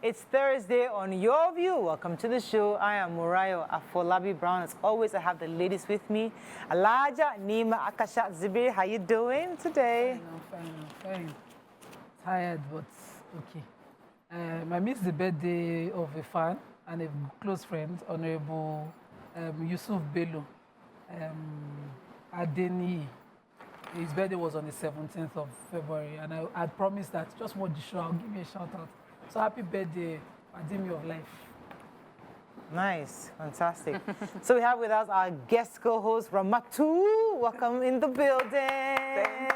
It's Thursday on Your View. Welcome to the show. I am Murayo Afolabi Brown. As always, I have the ladies with me. Alaja, Nima, Akasha, Zibir, how you doing today? I'm fine. Tired, but okay. I missed the birthday of a fan and a close friend, Honorable Yusuf Bello Adeni. His birthday was on the 17th of February, and I had promised that just watch the show, I'll give you a shout out. So happy birthday, Ademi of life. Nice, fantastic. So we have with us our guest co-host, Ramatu. Welcome in the building.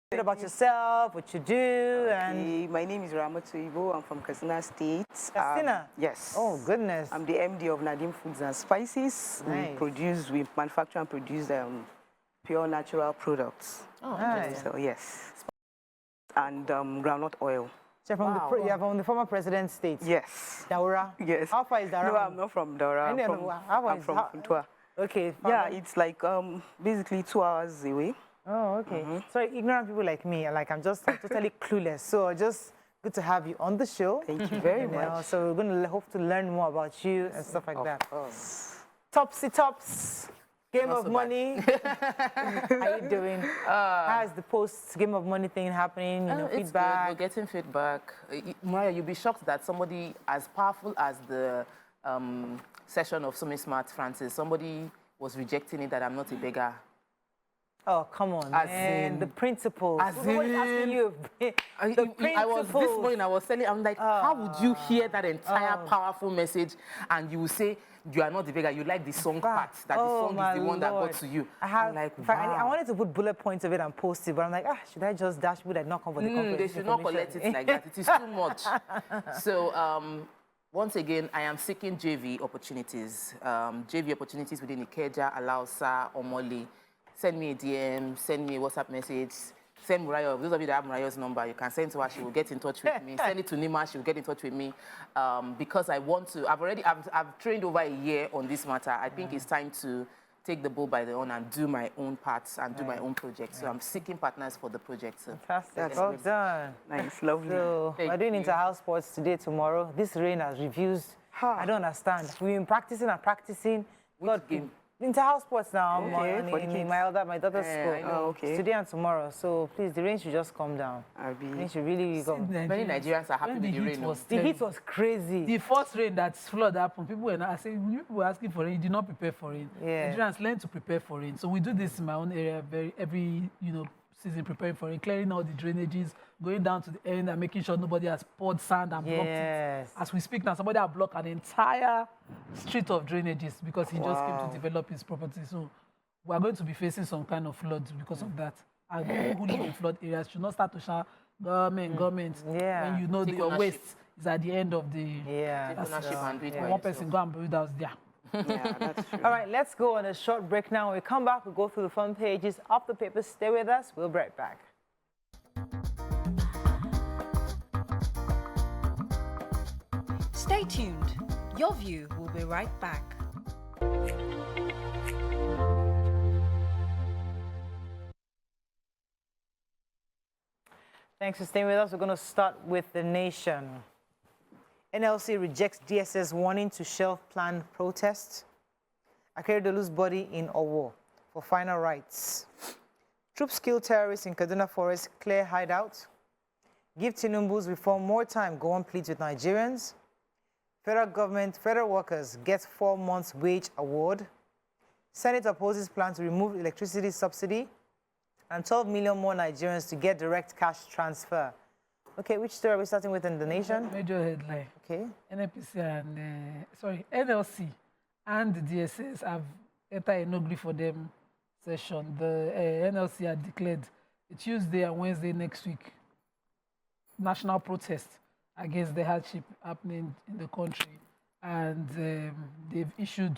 Bit about yourself, what you do, and my name is Ramatu Ibo. I'm from Katsina State. Katsina? Yes. Oh goodness. I'm the MD of Nadim Foods and Spices. Nice. We manufacture and produce pure natural products. Oh, nice. So yes. And groundnut oil. So you're from the former president's state? Yes. Daura? Yes. How far is Daura? No, I'm not from Daura. I'm from Funtua. Okay. Yeah, it's like basically 2 hours away. Oh, okay. Sorry, ignorant people like me, I'm totally clueless. So just good to have you on the show. Thank you very much. So we're going to hope to learn more about you and stuff like that. Course. Topsy Tops, Game of Money. How you doing? How's the post Game of Money thing happening? You know, it's feedback. good. We're getting feedback. Maya, you'll be shocked that somebody as powerful as the session of Sumi Smart Francis, somebody was rejecting it that I'm not a beggar. Oh, come on, man. The principles. Nobody's asking you. This morning, I was telling, I'm like, how would you hear that entire powerful message and you will say, you are not the beggar, you like the song part, that the song is the one that got to you. I'm like, wow. I wanted to put bullet points of it and post it, but I'm like, should I just dash people that not come for the conference? They should not collect it like that. It is too much. So, once again, I am seeking JV opportunities. JV opportunities within Ikeja, Alausa, Omoli. Send me a DM, send me a WhatsApp message, send Murayo. Those of you that have Murayo's number, you can send to her, she will get in touch with me. Send it to Nima, she will get in touch with me. Because I want to, I've trained over a year on this matter. I think it's time to take the bull by the horn and do my own parts and do my own projects. So I'm seeking partners for the project. So. Fantastic, well done. Nice, lovely. So we're doing inter-house sports today, tomorrow. This rain has refused. I don't understand. We've been practicing and practicing. God, game? Inter-house sports now in my daughter's school. Today and tomorrow. So please, the rain should just come down. The rain should really go. Many Nigerians are happy with the rain. The heat was crazy. The first rain that flood happened, people were asking for rain. You did not prepare for rain. Yeah. Nigerians learn to prepare for rain. So we do this in my own area every season, preparing for rain, clearing all the drainages, going down to the end and making sure nobody has poured sand and blocked it. As we speak now, somebody has blocked an entire street of drainages because he just came to develop his property. So we are going to be facing some kind of floods because of that. And people who live in flood areas should not start to shout, government. When you know your waste is at the end of the... One person go and build house there. Yeah, that's true. All right, let's go on a short break now. When we come back, we'll go through the front pages of the papers. Stay with us. We'll be right back. Stay tuned. Your View will be right back. Thanks for staying with us. We're going to start with The Nation. NLC rejects DSS warning to shelve planned protests. Akeredolu's body in Owo for final rights. Troops kill terrorists in Kaduna Forest, clear hideout. Give Tinubu's reform more time, go on pleads with Nigerians. Federal workers get 4 months wage award. Senate opposes plan to remove electricity subsidy. And 12 million more Nigerians to get direct cash transfer. Okay, which story are we starting with in The Nation? Major headline. Okay. NLC and the DSS have entered a no gree for them session. The NLC had declared a Tuesday and Wednesday next week national protest against the hardship happening in the country. And they've issued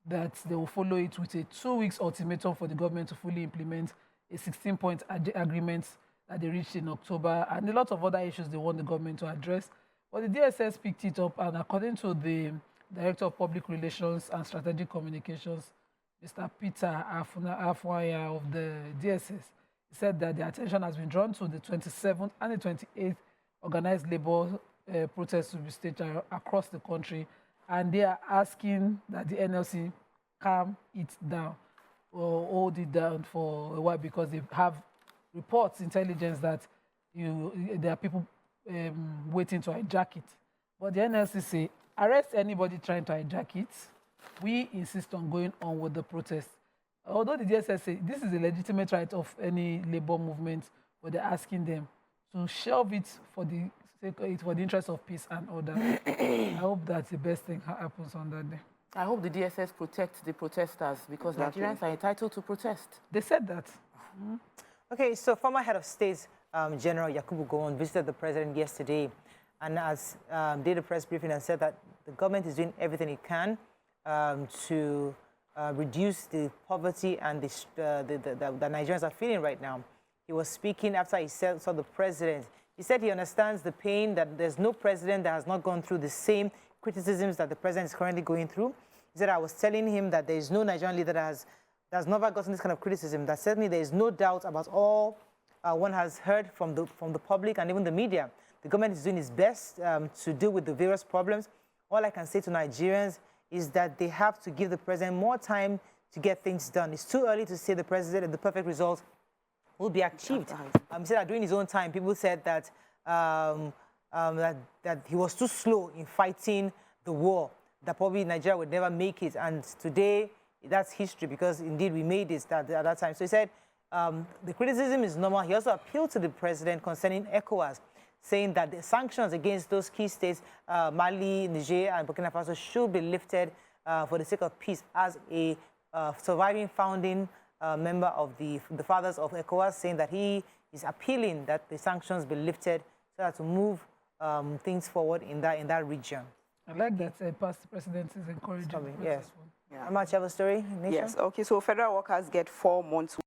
that they will follow it with a 2 weeks ultimatum for the government to fully implement a 16-point agreement that they reached in October, and a lot of other issues they want the government to address. But the DSS picked it up, and according to the Director of Public Relations and Strategic Communications, Mr. Peter Afwaya of the DSS, he said that the attention has been drawn to the 27th and the 28th organized labor protests will be staged across the country, and they are asking that the NLC calm it down or hold it down for a while because they have reports, intelligence that there are people waiting to hijack it. But the NLC say, arrest anybody trying to hijack it. We insist on going on with the protest. Although the DSS say this is a legitimate right of any labor movement, but they're asking them to shelve it for the interest of peace and order. I hope that's the best thing happens on that day. I hope the DSS protects the protesters because Nigerians are entitled to protest. They said that. Okay, so former head of state, General Yakubu Gowon, visited the president yesterday and did a press briefing and said that the government is doing everything it can to reduce the poverty and the Nigerians are feeling right now. He was speaking after he saw the president. He said he understands the pain, that there's no president that has not gone through the same criticisms that the president is currently going through. He said, I was telling him that there is no Nigerian leader that has never gotten this kind of criticism, that certainly there is no doubt about all one has heard from the public and even the media. The government is doing its best to deal with the various problems. All I can say to Nigerians is that they have to give the president more time to get things done. It's too early to say the president and the perfect result will be achieved. He said that during his own time, people said that, that he was too slow in fighting the war, that probably Nigeria would never make it. And today, that's history because indeed we made it at that time. So he said the criticism is normal. He also appealed to the president concerning ECOWAS, saying that the sanctions against those key states, Mali, Niger, and Burkina Faso, should be lifted for the sake of peace, as a surviving founding member of the fathers of ECOWAS, saying that he is appealing that the sanctions be lifted so that to move things forward in that region. I like that past president is encouraging. Yes. Yeah. How much have a story, Nation? Yes, okay, so federal workers get 4 months.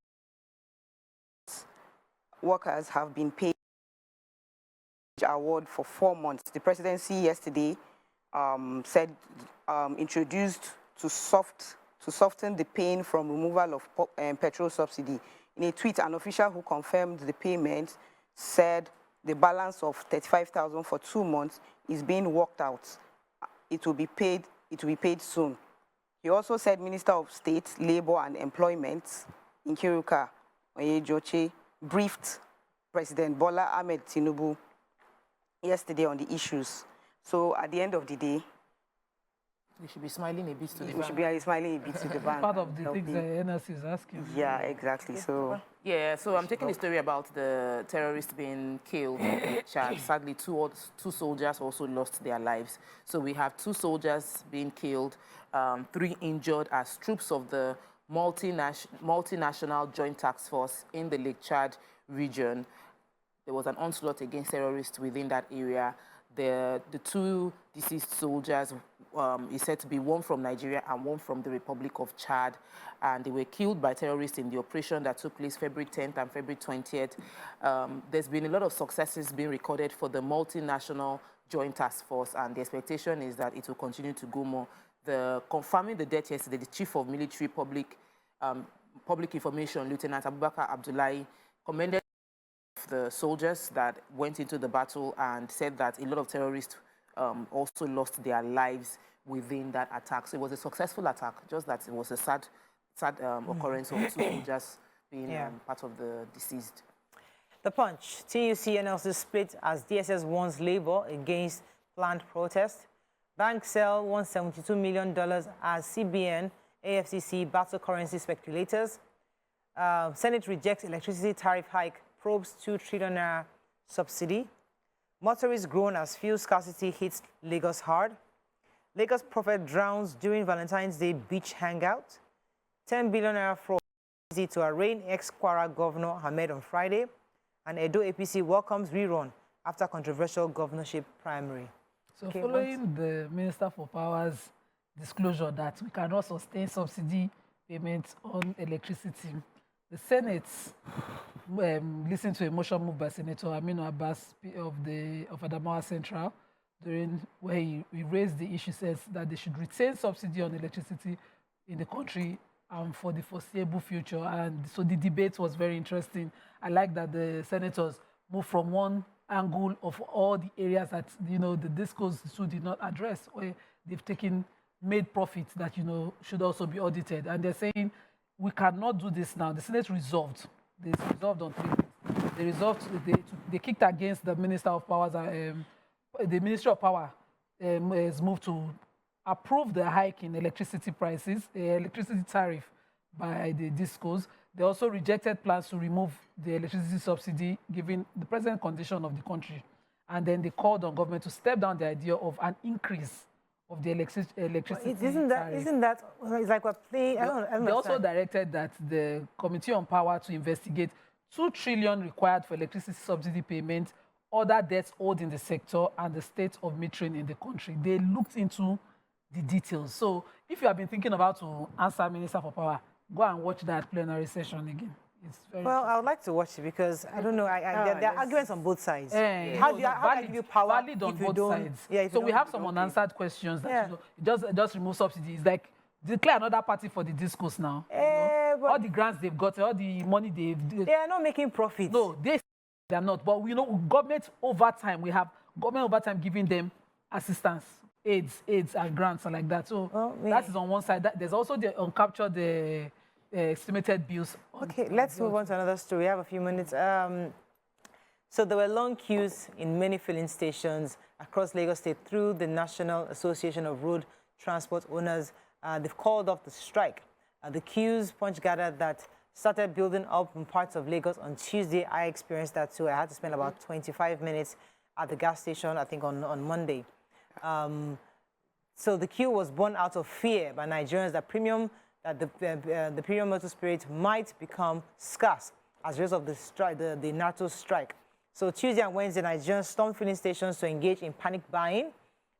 Workers have been paid award for 4 months. The presidency yesterday said introduced to soften the pain from removal of petrol subsidy. In a tweet, an official who confirmed the payment said the balance of 35,000 for 2 months is being worked out. It will be paid soon. He also said Minister of State, Labor and Employment, Nkiruka Onyejoche, briefed President Bola Ahmed Tinubu yesterday on the issues. So at the end of the day, We should be smiling a bit to the we bank. should be smiling a bit to the bank. Part of the things the NLC is asking. Yeah, exactly. So Yeah, so I'm taking a story about the terrorists being killed in Chad. Sadly, two soldiers also lost their lives. So we have 2 soldiers being killed, 3 injured as troops of the multinational joint task force in the Lake Chad region. There was an onslaught against terrorists within that area. The 2 deceased soldiers is said to be one from Nigeria and one from the Republic of Chad, and they were killed by terrorists in the operation that took place February 10th and February 20th. There's been a lot of successes being recorded for the multinational joint task force, and the expectation is that it will continue to go more. Confirming the death yesterday, the Chief of Military Public Information, Lieutenant Abubakar Abdullahi, commended the soldiers that went into the battle and said that a lot of terrorists also lost their lives within that attack. So it was a successful attack, just that it was a sad occurrence of 2 soldiers being part of the deceased. The Punch. TUC NLC split as DSS warns Labour against planned protest. Banks sell $172 million as CBN, AFCC battle currency speculators. Senate rejects electricity tariff hike, probes $2 trillion subsidy. Motorists groan as fuel scarcity hits Lagos hard. Lagos prophet drowns during Valentine's Day beach hangout. 10 billion naira fraud easy to arraign ex-Kwara Governor Ahmed on Friday. And Edo APC welcomes rerun after controversial governorship primary. So following the Minister for Power's disclosure that we cannot sustain subsidy payments on electricity, the Senate listened to a motion moved by Senator Aminu Abbas of Adamawa Central, where he raised the issue, says that they should retain subsidy on electricity in the country for the foreseeable future. And so the debate was very interesting. I like that the senators moved from one angle of all the areas that, you know, the discourse did not address, where they've made profits that, you know, should also be audited. And they're saying, we cannot do this now. The Senate resolved. They resolved on 3 things. They resolved, they kicked against the Minister of Powers, the Ministry of Power has moved to approve the hike in electricity prices, electricity tariff by the discos. They also rejected plans to remove the electricity subsidy given the present condition of the country. And then they called on government to step down the idea of an increase of the electricity Isn't tariff. it's like we're playing, I don't They also understand. directed that the Committee on Power to investigate 2 trillion required for electricity subsidy payment, other debts owed in the sector, and the state of metering in the country. They looked into the details. So if you have been thinking about to answer Minister for Power, go and watch that plenary session again. It's very Well, I would like to watch it because I don't know. There are arguments on both sides. How do you give you power valid on if you both don't? sides. Yeah, if So you we don't- have some unanswered questions that Yeah. you know, just remove subsidies. Like declare another party for the discourse now. You know? but All the grants they've got, all the money they are not making profits. no, they're not. But we know government over time, we have government over time giving them assistance, aids and grants and like that. So Well, that is on one side. There's also the uncaptured estimated bills. Okay, let's move on to another story. We have a few minutes. So there were long queues in many filling stations across Lagos State through the National Association of Road Transport Owners. They've called off the strike. The queues, Punch gathered, that started building up in parts of Lagos on Tuesday. I experienced that too. I had to spend about 25 minutes at the gas station, I think on Monday. So the queue was born out of fear by Nigerians that the premium motor spirit might become scarce as a result of the strike, the NATO strike. So Tuesday and Wednesday, Nigerians stormed filling stations to engage in panic buying.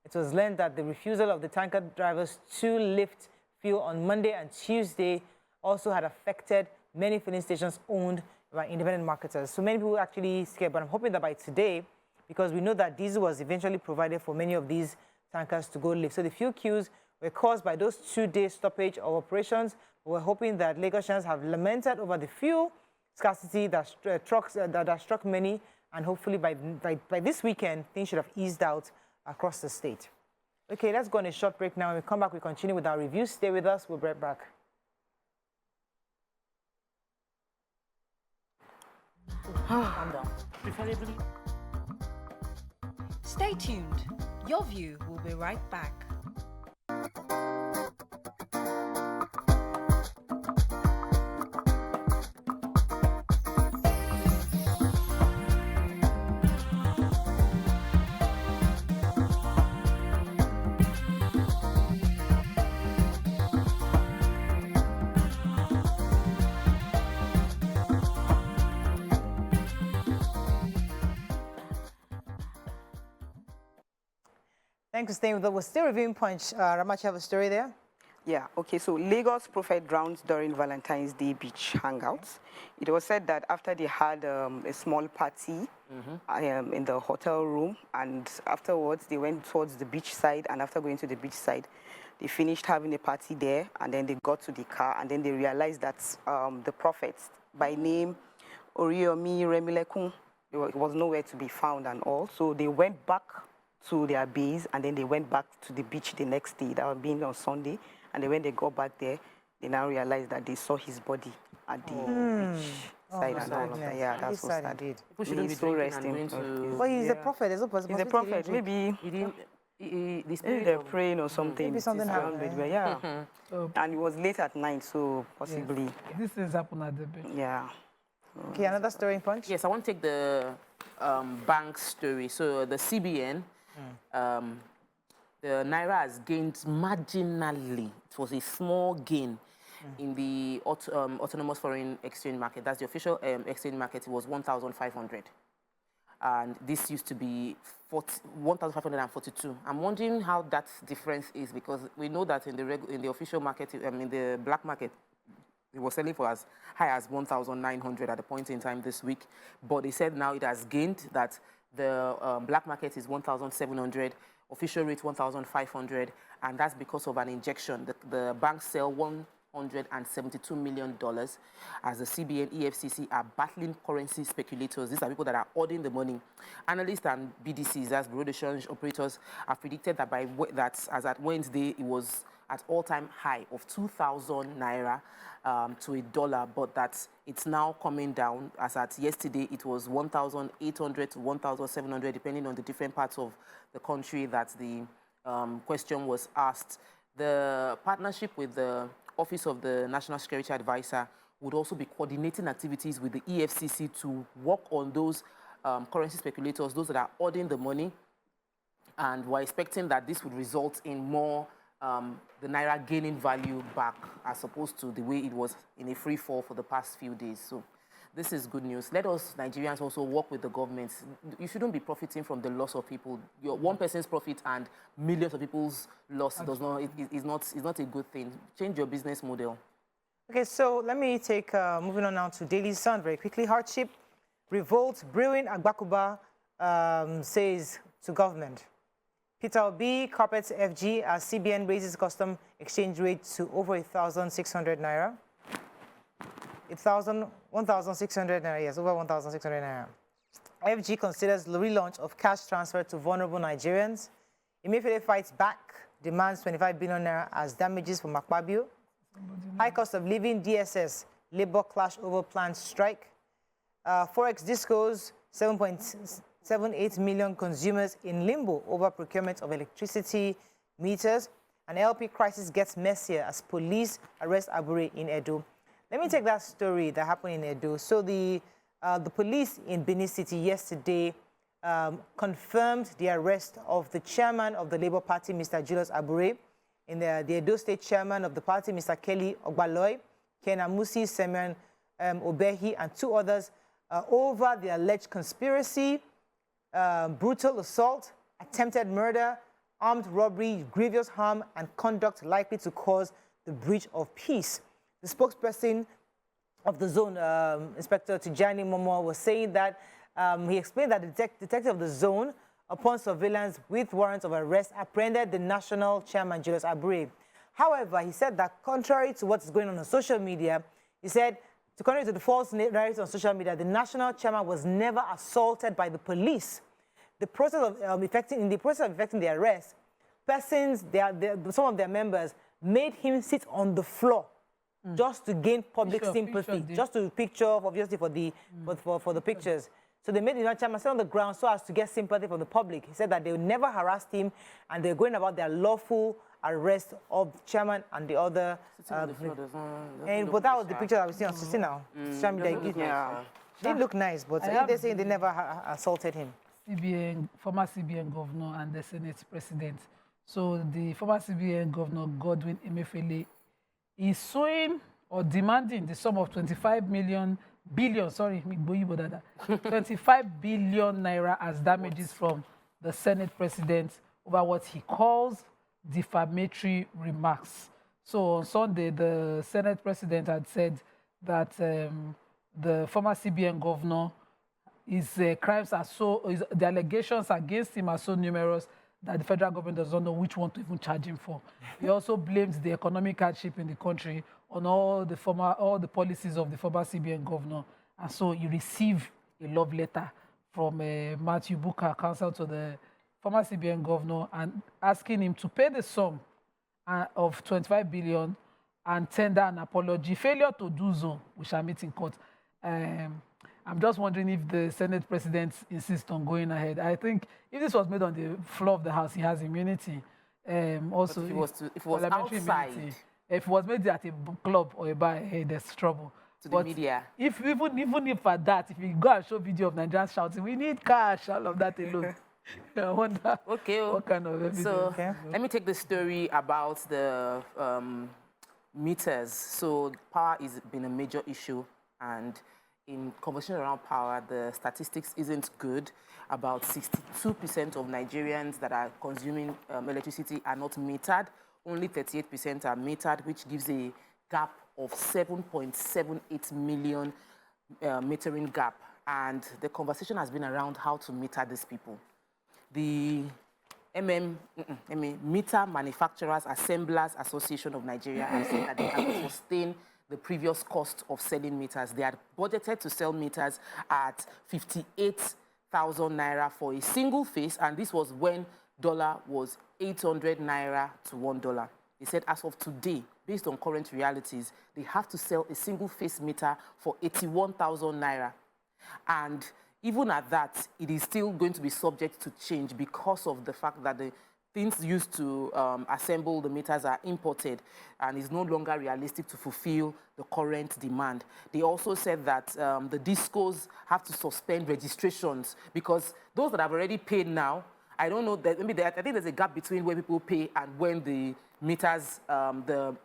It was learned that the refusal of the tanker drivers to lift fuel on Monday and Tuesday also had affected many filling stations owned by independent marketers. So many people were actually scared, but I'm hoping that by today, because we know that diesel was eventually provided for many of these tankers to go lift. So the fuel queues were caused by those 2-day stoppage of operations. We're hoping that Lagosians have lamented over the fuel scarcity that struck many, and hopefully by this weekend, things should have eased out across the state. Okay, let's go on a short break now. When we come back, we continue with our review. Stay with us. We'll be right back. Calm down. Preferably. Stay tuned. Your view will be right back. Thanks for staying with us. We're still reviewing Punch. Ramachi, have a story there? Yeah, okay, so Lagos prophet drowns during Valentine's Day beach hangouts. It was said that after they had a small party in the hotel room, and afterwards they went towards the beach side, and after going to the beach side, they finished having a party there, and then they got to the car, and then they realized that the prophet, by name Oriyomi Remilekun, it was nowhere to be found and all, so they went back to their base, and then they went back to the beach the next day, that was being on Sunday. And then when they got back there, they now realized that they saw his body at the beach side and all of that. Yeah, that's so sad. Indeed. People shouldn't be He's so drinking and resting. going to... Well, he's a prophet. There's no He's a possibility he prophet. didn't drink. Maybe He didn't... The maybe spirit they're of... praying or something. Maybe something It's around happened, it, but yeah. So And it was late at night, so possibly, these things happen at the beach. yeah. Okay, another story in Punch? Yes, I want to take the bank story. So the CBN, the Naira has gained marginally. It was a small gain in the autonomous foreign exchange market. That's the official exchange market. It was 1,500. And this used to be 1,542. I'm wondering how that difference is, because we know that in the official market, in the black market, it was selling for as high as 1,900 at a point in time this week. But they said now it has gained, that the black market is 1,700, official rate 1,500, and that's because of an injection. The banks sell $772 million as the CBN, EFCC are battling currency speculators. These are people that are hoarding the money. Analysts and BDCs, as Bureau de Change operators, have predicted that as at Wednesday, it was at all-time high of 2,000 naira to a dollar, but that it's now coming down. As at yesterday, it was 1,800 to 1,700, depending on the different parts of the country that the question was asked. The partnership with the Office of the National Security Advisor would also be coordinating activities with the EFCC to work on those currency speculators, those that are hoarding the money, and we're expecting that this would result in more the naira gaining value back as opposed to the way it was in a free fall for the past few days. So this is good news. Let us Nigerians also work with the government. You shouldn't be profiting from the loss of people. Your one person's profit and millions of people's loss is not a good thing. Change your business model. Okay, so let me take, moving on now to Daily Sun very quickly. Hardship, revolt, brewing, Agbakuba says to government. Peter Obi carpets FG as CBN raises custom exchange rate to over 1,600 naira. 1,600 naira, yes, over 1,600 naira. FG considers the relaunch of cash transfer to vulnerable Nigerians. Emefiele fights back, demands 25 billion naira as damages for Makpabio. High cost of living, DSS, labor clash over planned strike. Forex discos, 7.78 million consumers in limbo over procurement of electricity meters. An LP crisis gets messier as police arrest Abure in Edo. Let me take that story that happened in Edo. So the police in Benin City yesterday confirmed the arrest of the chairman of the Labour Party, Mr. Julius Abure, in the Edo State chairman of the party, Mr. Kelly Ogbaloy, Ken Amusi, Semyon Obehi, and two others over the alleged conspiracy, brutal assault, attempted murder, armed robbery, grievous harm, and conduct likely to cause the breach of peace. The spokesperson of the zone, Inspector Tijani Momo, was saying that he explained that the detective of the zone, upon surveillance with warrants of arrest, apprehended the national chairman, Julius Abure. However, he said that contrary to what's going on social media, he said, contrary to the false narrative on social media, the national chairman was never assaulted by the police. The process of effecting the arrest, persons, some of their members, made him sit on the floor just to gain public sympathy, just to picture, obviously, for the pictures. So they made the chairman sit on the ground so as to get sympathy from the public. He said that they never harassed him and they're going about their lawful arrest of the chairman and the other. But that was the picture that we see on CC now. They look nice, but they're saying they never assaulted him. Former CBN governor and the Senate president. So the former CBN governor, Godwin Emefiele, is suing or demanding the sum of 25 billion naira as damages from the Senate president over what he calls defamatory remarks. So on Sunday, the Senate president had said that the former CBN governor, his crimes are the allegations against him are so numerous that the federal government does not know which one to even charge him for. He also blames the economic hardship in the country on all the policies of the former CBN governor. And so he received a love letter from Matthew Booker, counsel to the former CBN governor, and asking him to pay the sum of 25 billion and tender an apology. Failure to do so, we shall meet in court. I'm just wondering if the Senate president insists on going ahead. I think if this was made on the floor of the House, he has immunity. Also, if it was outside, immunity. If it was made at a club or a bar, hey, there's trouble. The media. If even if at that, if you go and show video of Nigerians shouting, we need cash, all of that alone. I wonder what kind of evidence. So let me take the story about the meters. So power has been a major issue, and in conversation around power, the statistics isn't good. About 62% of Nigerians that are consuming electricity are not metered. Only 38% are metered, which gives a gap of 7.78 million metering gap. And the conversation has been around how to meter these people. The Meter Manufacturers Assemblers Association of Nigeria has said that they cannot sustain the previous cost of selling meters. They had budgeted to sell meters at 58,000 naira for a single phase, and this was when dollar was 800 naira to $1. They said as of today, based on current realities, they have to sell a single phase meter for 81,000 naira. And even at that, it is still going to be subject to change because of the fact that the things used to assemble the meters are imported and is no longer realistic to fulfill the current demand. They also said that the discos have to suspend registrations because those that have already paid now, I don't know, I think there's a gap between where people pay and when the meters, the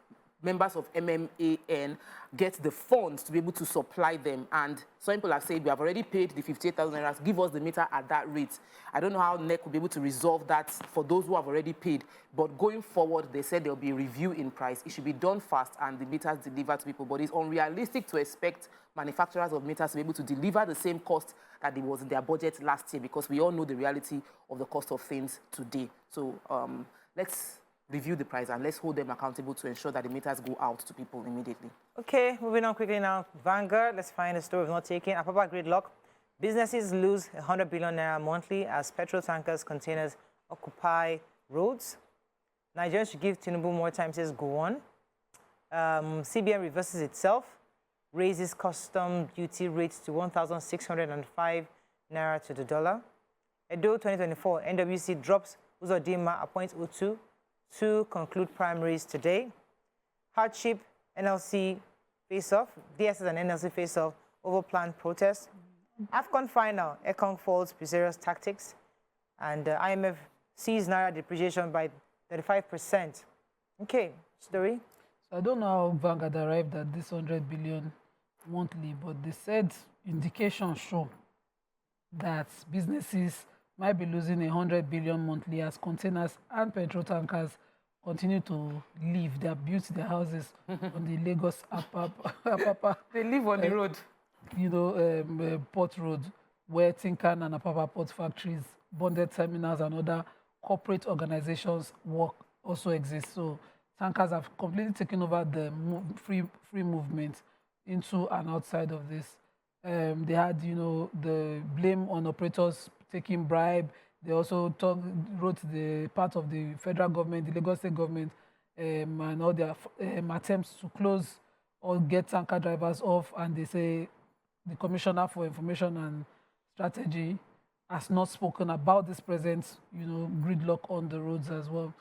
members of MMAN get the funds to be able to supply them. And some people have said, we have already paid the 58,000 naira, give us the meter at that rate. I don't know how NEC will be able to resolve that for those who have already paid. But going forward, they said there will be a review in price. It should be done fast and the meters delivered to people. But it's unrealistic to expect manufacturers of meters to be able to deliver the same cost that it was in their budget last year, because we all know the reality of the cost of things today. So let's review the price and let's hold them accountable to ensure that the meters go out to people immediately. Okay, moving on quickly now. Vanguard, let's find a story we've not taken. Apapa gridlock. Businesses lose 100 billion naira monthly as petrol tankers, containers occupy roads. Nigerians should give Tinubu more time, says go on. CBN reverses itself, raises custom duty rates to 1,605 naira to the dollar. Edo 2024, NWC drops Uzodinma, appoints Utu to conclude primaries today. Hardship, NLC face-off, DSS and NLC face-off over planned protest. AFCON final, Ekong falls precarious tactics. And IMF sees Naira depreciation by 35%. Okay, story. So I don't know how Vanguard arrived at this 100 billion monthly, but they said indications show that businesses might be losing 100 billion monthly as containers and petrol tankers continue to live. They have built their houses on the Lagos Apapa. They live on the road. You know, port road, where Tinkan and Apapa port factories, bonded terminals, and other corporate organizations work also exist. So tankers have completely taken over the free movement into and outside of this. They had, you know, the blame on operators taking bribe. They also wrote the part of the federal government, the Lagos State government, and all their attempts to close or get tanker drivers off. And they say the Commissioner for Information and Strategy has not spoken about this present, you know, gridlock on the roads as well.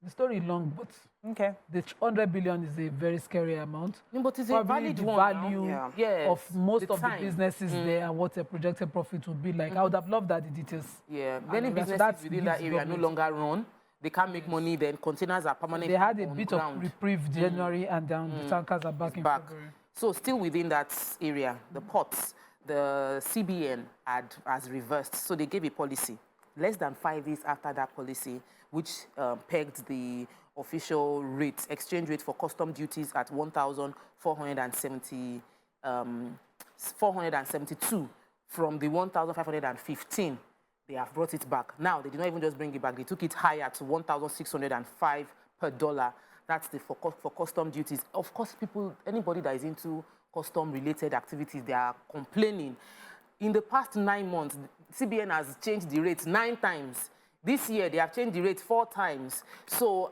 The story is long, but okay, the 100 billion is a very scary amount. No, but it's Probably a valid the one value now. Yes, of most of time. the businesses there and what their projected profit would be like. I would have loved that, the details. Yeah, many businesses within that area no longer run. They can't make money, then containers are permanent. They had a on bit ground. of reprieve January, and then the tankers are back in February. So still within that area, the ports, the CBN has reversed. So they gave a policy less than 5 days after that policy, which pegged the official rate, exchange rate for custom duties at 1,472 from the 1,515. They have brought it back. Now, they did not even just bring it back. They took it higher to 1,605 per dollar. That's for custom duties. Of course, anybody that is into custom-related activities, they are complaining. In the past 9 months, CBN has changed the rates 9 times. This year, they have changed the rate 4 times. So,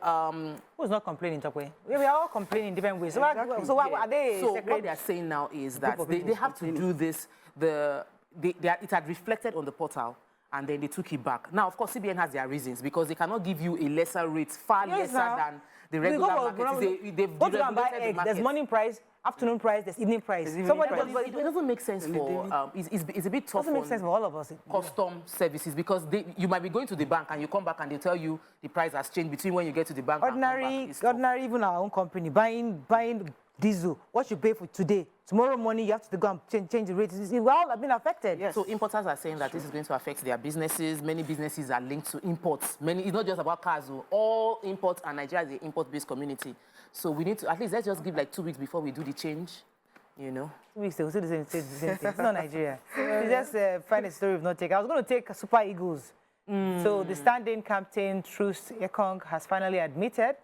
who's not complaining, Tokwe? We are all complaining in different ways. So, what are they? So what they are saying now is that they have to do this. It had reflected on the portal, and then they took it back. Now, of course, CBN has their reasons, because they cannot give you a lesser rate, far lesser than the regular market. They've go to and buy eggs. There's morning price, afternoon price, there's evening price. But it doesn't make sense for, it's a bit tough. It doesn't make sense for all of us. Custom services, because you might be going to the bank and you come back and they tell you the price has changed between when you get to the bank and come back. Even our own company, buying diesel, what you pay for today, tomorrow morning you have to go and change the rate. We all have been affected. Yes. So importers are saying that this is going to affect their businesses. Many businesses are linked to imports. It's not just about cars. All imports, and Nigeria is an import-based community. So we need to, at least let's just give like 2 weeks before we do the change, you know. 2 weeks, they will say the same thing. It's not Nigeria. We just find a story we've not taken. I was going to take Super Eagles. So the stand-in captain, Truce Ekong, has finally admitted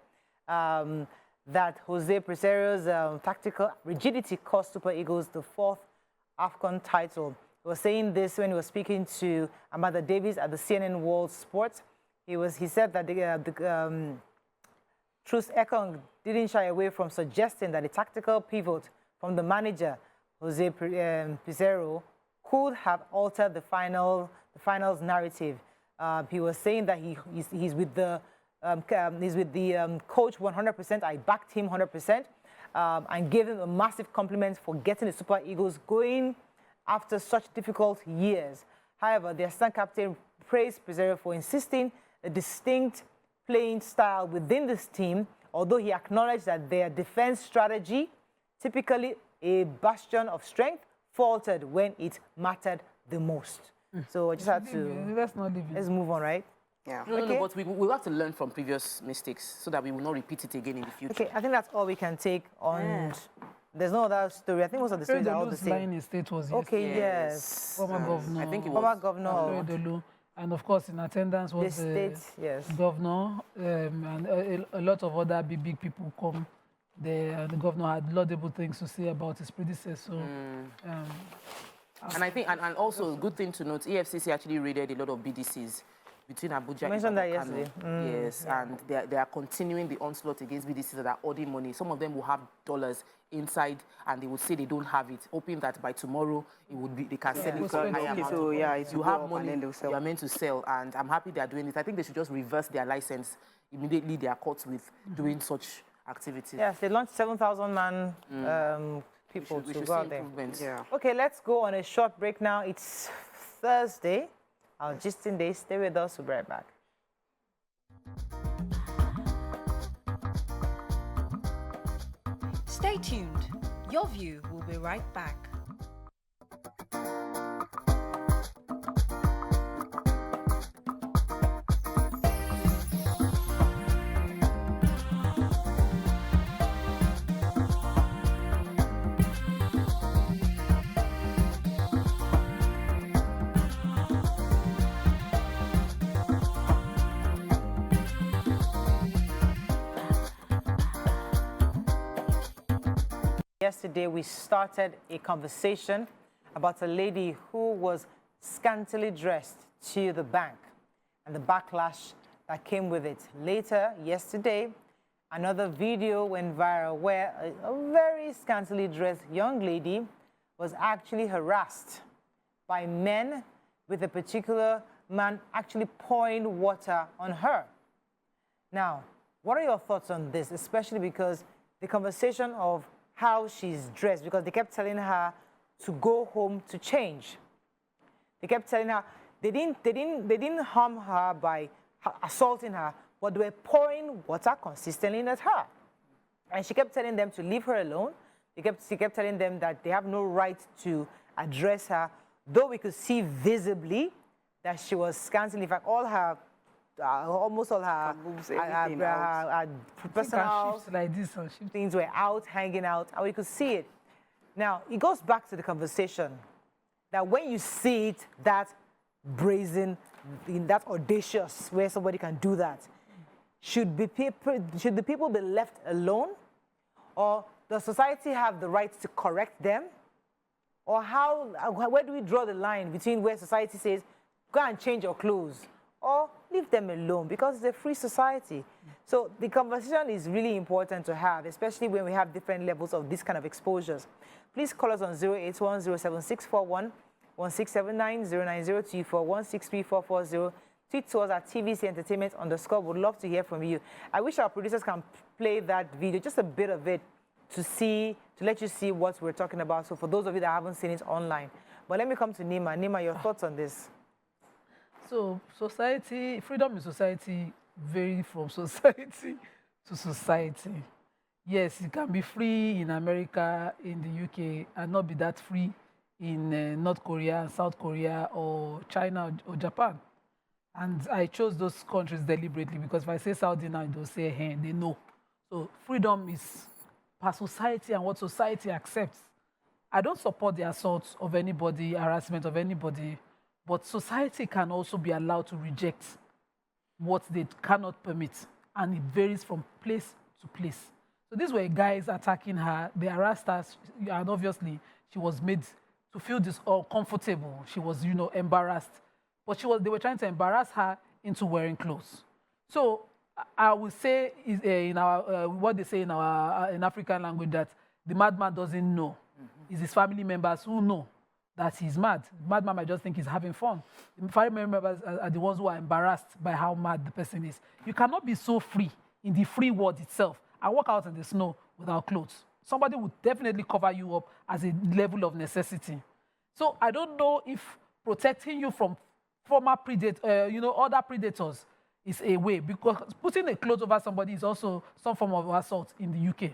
that Jose Pereiro's tactical rigidity cost Super Eagles the 4th AFCON title. He was saying this when he was speaking to Amanda Davies at the CNN World Sports. He said that Truce Ekong didn't shy away from suggesting that the tactical pivot from the manager, Jose Pereiro, could have altered the finals narrative. He was saying that he's with the coach 100%. I backed him 100%, and gave him a massive compliment for getting the Super Eagles going after such difficult years. However, the assistant captain praised Pereiro for insisting a distinct playing style within this team, although he acknowledged that their defense strategy, typically a bastion of strength, faltered when it mattered the most. So I just had to... Let's move on, right? Yeah. No, but we have to learn from previous mistakes so that we will not repeat it again in the future. Okay, I think that's all we can take on... There's no other story. I think most of the stories are all the same. Line state was Okay, yes. Former governor. I think it Former was. governor. And of course, in attendance was The state, yes. governor, and a lot of other big people come there. And the governor had laudable things to say about his predecessor. And I think, and also, good thing to note, EFCC actually raided a lot of BDCs between Abuja and mentioned that Kano. yesterday. Yes, and they are continuing the onslaught against BDCs that are hoarding money. Some of them will have dollars inside, and they will say they don't have it, hoping that by tomorrow it would be they can sell it for a higher amount. So yeah, it's You go have up money, and then they'll sell. you are meant to sell, and I'm happy they are doing it. I think they should just reverse their license immediately. They are caught with doing such activities. Yes, they launched 7,000-man people We to should go see out there. improvements. Yeah. Okay, let's go on a short break now. It's Thursday, our Gisting Day. Stay with us. We'll be right back. Stay tuned. Your view will be right back. Yesterday, we started a conversation about a lady who was scantily dressed to the bank and the backlash that came with it. Later, yesterday, another video went viral where a very scantily dressed young lady was actually harassed by men, with a particular man actually pouring water on her. Now, what are your thoughts on this, especially because the conversation of how she's dressed, because they kept telling her to go home to change. They kept telling her they didn't harm her by assaulting her, but they were pouring water consistently at her. And she kept telling them to leave her alone. She kept telling them that they have no right to address her, though we could see visibly that she was scantily. In fact, all her, almost all her, boobs, her personal like this, things were out, hanging out, and we could see it. Now, it goes back to the conversation that when you see it that brazen, that audacious, where somebody can do that, should the people be left alone? Or does society have the right to correct them? Or where do we draw the line between where society says, go and change your clothes, or leave them alone, because it's a free society? So the conversation is really important to have, especially when we have different levels of this kind of exposures. Please call us on 081-07641-1679, 09024163440. Tweet to us at TVC Entertainment _ Would love to hear from you. I wish our producers can play that video, just a bit of it, to let you see what we're talking about. So for those of you that haven't seen it online. But let me come to Nima. Nima, your thoughts on this? So society, freedom in society vary from society to society. Yes, it can be free in America, in the UK, and not be that free in North Korea, South Korea, or China, or Japan. And I chose those countries deliberately because if I say Saudi now, they'll say, hey, they know. So freedom is per society and what society accepts. I don't support the assault of anybody, harassment of anybody, But society can also be allowed to reject what they cannot permit, and it varies from place to place. So these were guys attacking her, they harassed her, and obviously she was made to feel uncomfortable. She was, embarrassed. But they were trying to embarrass her into wearing clothes. So I would say in our what they say in our in African language, that the madman doesn't know. It's his family members who know that he's mad. The madman might just think he's having fun. The family members are the ones who are embarrassed by how mad the person is. You cannot be so free in the free world itself and walk out in the snow without clothes. Somebody would definitely cover you up as a level of necessity. So I don't know if protecting you from former other predators is a way, because putting a cloth over somebody is also some form of assault in the UK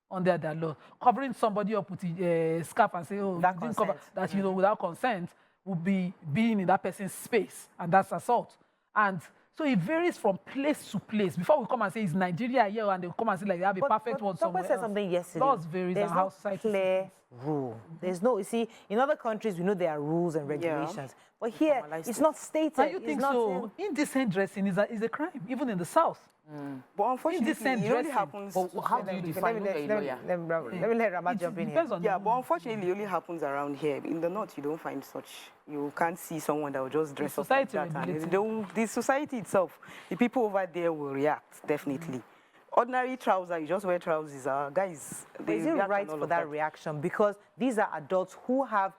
under their law. Covering somebody up with a scarf and say, oh, you didn't cover that, without consent, would be being in that person's space, and that's assault. And so it varies from place to place. Before we come and say it's Nigeria here, and they come and say like they have a perfect one somewhere else. Someone said something yesterday. Laws varies. There's how no society clear rule. There's no, you see, in other countries we know there are rules and regulations, but here it's not stated. Now you think so? Indecent dressing is a crime, even in the South. But unfortunately, Indecent it only dressing. happens. But how do you define who a lawyer? Let me let Ramat jump in here. Depends on Yeah, but unfortunately, it only happens around here. In the north, you don't find such. You can't see someone that will just dress up like society that. regulates And the society itself, the people over there will react, definitely. Ordinary trousers, you just wear trousers. Guys, But they is it react right and all for of that reaction? Because these are adults who have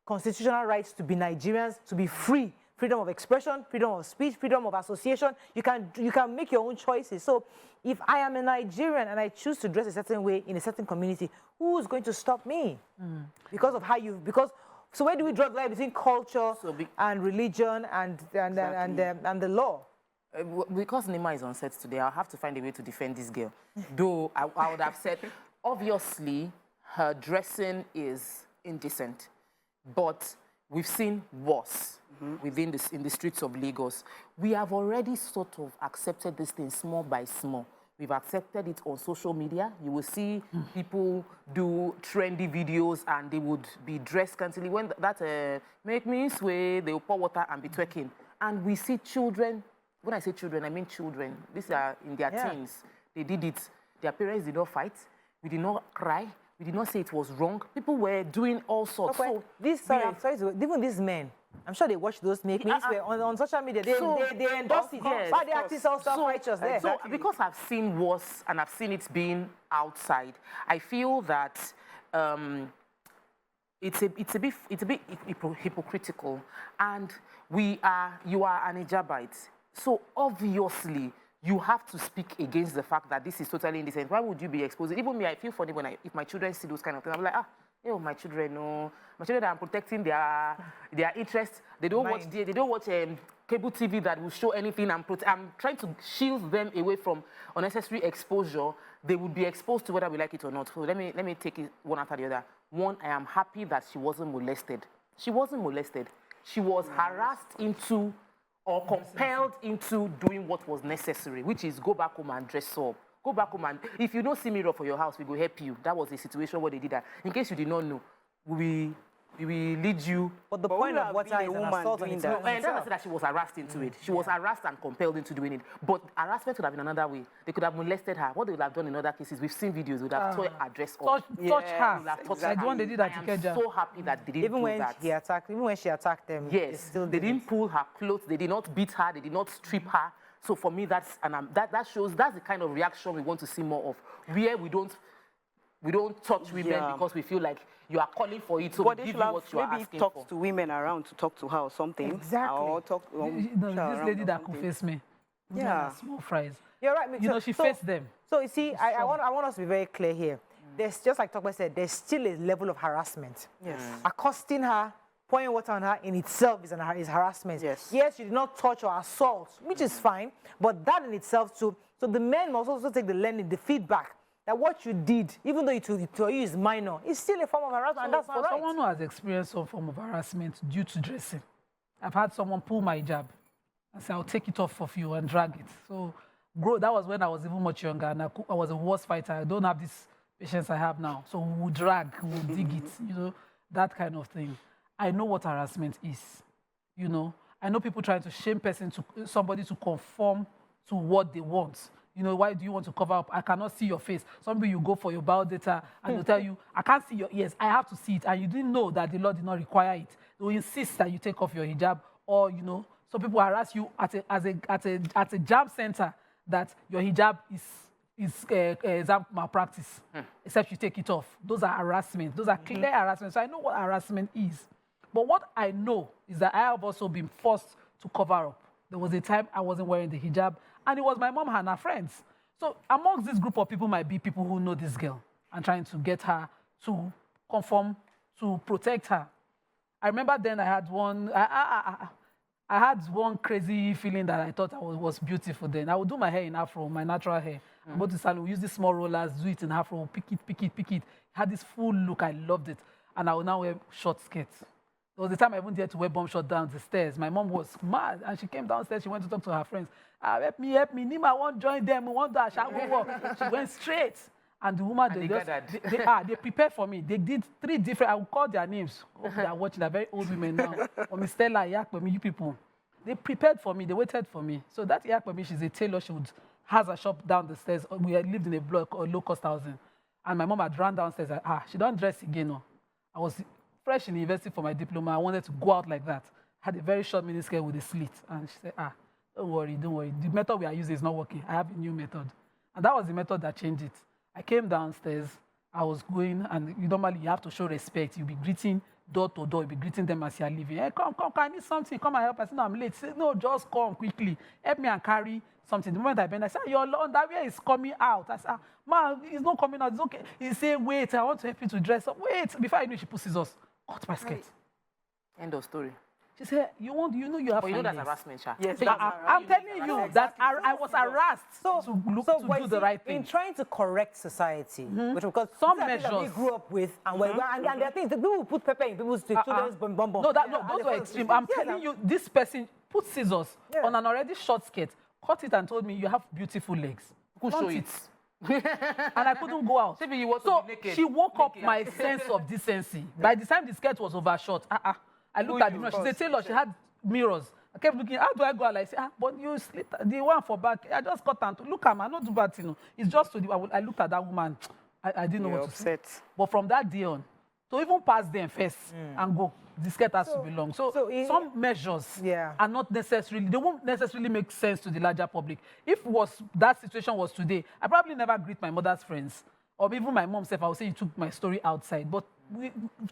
constitutional rights to be Nigerians, to be free. Freedom of expression, freedom of speech, freedom of association. You can make your own choices. So if I am a Nigerian and I choose to dress a certain way in a certain community, who's going to stop me? Because of how so where do we draw the line between culture and religion and the law? Because Nima is on set today, I'll have to find a way to defend this girl. Though I would have said, obviously, her dressing is indecent, but we've seen worse in the streets of Lagos. We have already sort of accepted this thing small by small. We've accepted it on social media. You will see people do trendy videos and they would be dressed scantily. When that make me sway, they will pour water and be twerking. And we see children, when I say children, I mean children. These are in their teens. They did it. Their parents did not fight. We did not cry. We did not say it was wrong. People were doing all sorts. Okay. So even these men, I'm sure they watch those make me swear on social media. They endorse it. Yes, Why they acting so self-righteous there? So because I've seen worse and I've seen it being outside, I feel that it's a bit hypocritical. And you are an Ijabite, so obviously you have to speak against the fact that this is totally indecent. Why would you be exposed? Even me, I feel funny if my children see those kind of things. I'm like, my children, no. My children are protecting their interests. They don't watch cable TV that will show anything. I'm trying to shield them away from unnecessary exposure. They would be exposed to whether we like it or not. So let me take it one after the other. One, I am happy that she wasn't molested. She wasn't molested. She was harassed into or compelled into doing what was necessary, which is go back home and dress up. Go back home and, if you don't see mirror for your house, we will help you. That was the situation where they did that. In case you did not know, we will lead you. But the point of water is an assault on itself. And that was that she was harassed into it. She was harassed and compelled into doing it. But harassment would have been another way. They could have molested her. What they would have done in other cases, we've seen videos, would have tore her dress off. Touch her. Like the one they did at I am so happy that they didn't do that. Even when she attacked them, yes, they didn't pull her clothes. They did not beat her. They did not strip her. So for me, that shows that's the kind of reaction we want to see more of. Where we don't touch women because we feel like you are calling for it, so we give you what you are asking for. Maybe talk to women around to talk to her or something. Exactly. Or talk. This lady that could face me. Yeah. Small fries. You're right. She faced them. So you see, I want us to be very clear here. There's, just like Tokwe said, there's still a level of harassment. Yes. Accosting her, pouring water on her in itself is harassment. Yes. Yes, you did not touch or assault, which is fine, but that in itself too. So the men must also take the learning, the feedback, that what you did, even though to you is minor, is still a form of harassment, and that's not right. Someone who has experienced some form of harassment due to dressing, I've had someone pull my hijab and say, I'll take it off of you and drag it. So, that was when I was even much younger, and I was a worse fighter. I don't have this patience I have now. So we'll drag, we'll dig it, that kind of thing. I know what harassment is. you know. I know people trying to shame somebody to conform to what they want. You know, why do you want to cover up? I cannot see your face. Some people, you go for your biodata and they'll tell you, I can't see your ears. I have to see it. And you didn't know that the law did not require it. They will insist that you take off your hijab, or, you know, some people harass you at a jam center that your hijab is exam malpractice, except you take it off. Those are harassment. Those are clear harassment. So I know what harassment is. But what I know is that I have also been forced to cover up. There was a time I wasn't wearing the hijab, and it was my mom and her friends. So amongst this group of people might be people who know this girl and trying to get her to conform, to protect her. I remember then I had one crazy feeling that I thought I was beautiful then. I would do my hair in afro, my natural hair. I go to salon, use these small rollers, do it in afro, pick it. Had this full look, I loved it. And I would now wear short skirts. There was the time I even dared to wear bomb short down the stairs. My mom was mad, and she came downstairs. She went to talk to her friends. Help me. Nima won't join them. We want that. She went straight. And the woman, they prepared for me. They did 3 different, I will call their names. Hope they are watching. They're very old women now. Or Miss Stella, Yakpemi, you people. They prepared for me. They waited for me. So that Yakpemi, she's a tailor. She has a shop down the stairs. We had lived in a block or low-cost housing. And my mom had run downstairs. She don't dress again. No. I was fresh in university for my diploma. I wanted to go out like that. Had a very short miniskirt with a slit. And she said, don't worry. The method we are using is not working. I have a new method. And that was the method that changed it. I came downstairs. I was going, and normally you have to show respect. You'll be greeting door to door. You'll be greeting them as you're leaving. Hey, come, I need something. Come and help. I said, no, I'm late. She said, no, just come quickly. Help me and carry something. The moment I bend, I said, your underwear is coming out. I said, ma, it's not coming out. It's okay. He said, wait, I want to help you to dress up. Wait. Before I knew, she put scissors. Cut my skirt. End of story. She said, you have But you know that's harassment, Sha. Yes, I'm telling you that I was harassed to do the right thing. In trying to correct society, which because some measures that we grew up with, and and there are things that people put pepper in people's children's bum. No, those were extreme. I'm telling you, this person put scissors on an already short skirt, cut it, and told me, you have beautiful legs. Who show it? And I couldn't go out. So she woke up my sense of decency. By the time the skirt was overshot, I looked at the mirror. She's a tailor. She had mirrors. I kept looking. How do I go out? I say, but you slit the one for back. I just cut and look at me. I not do bad, you know. It's just to the. I looked at that woman. I didn't know what to say. But from that day on, to even pass them first and go, the skirt has to be long. So some measures are not necessarily. They won't necessarily make sense to the larger public. If that situation was today, I probably never greet my mother's friends, or even my mom self. I would say you took my story outside. But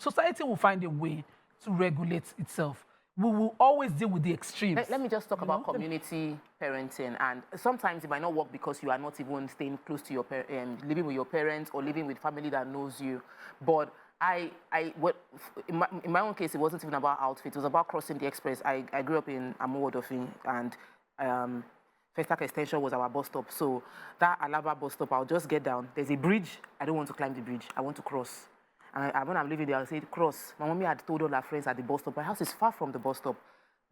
society will find a way to regulate itself. We will always deal with the extremes. Let me just talk about community parenting. And sometimes it might not work because you are not even staying close to your living with your parents or living with family that knows you. But in my own case, it wasn't even about outfit. It was about crossing the express. I grew up in Amuwodofin, and Festac Extension was our bus stop. So that Alaba bus stop, I'll just get down. There's a bridge. I don't want to climb the bridge. I want to cross. And when I'm leaving there, I'll say, cross. My mommy had told all her friends at the bus stop. My house is far from the bus stop.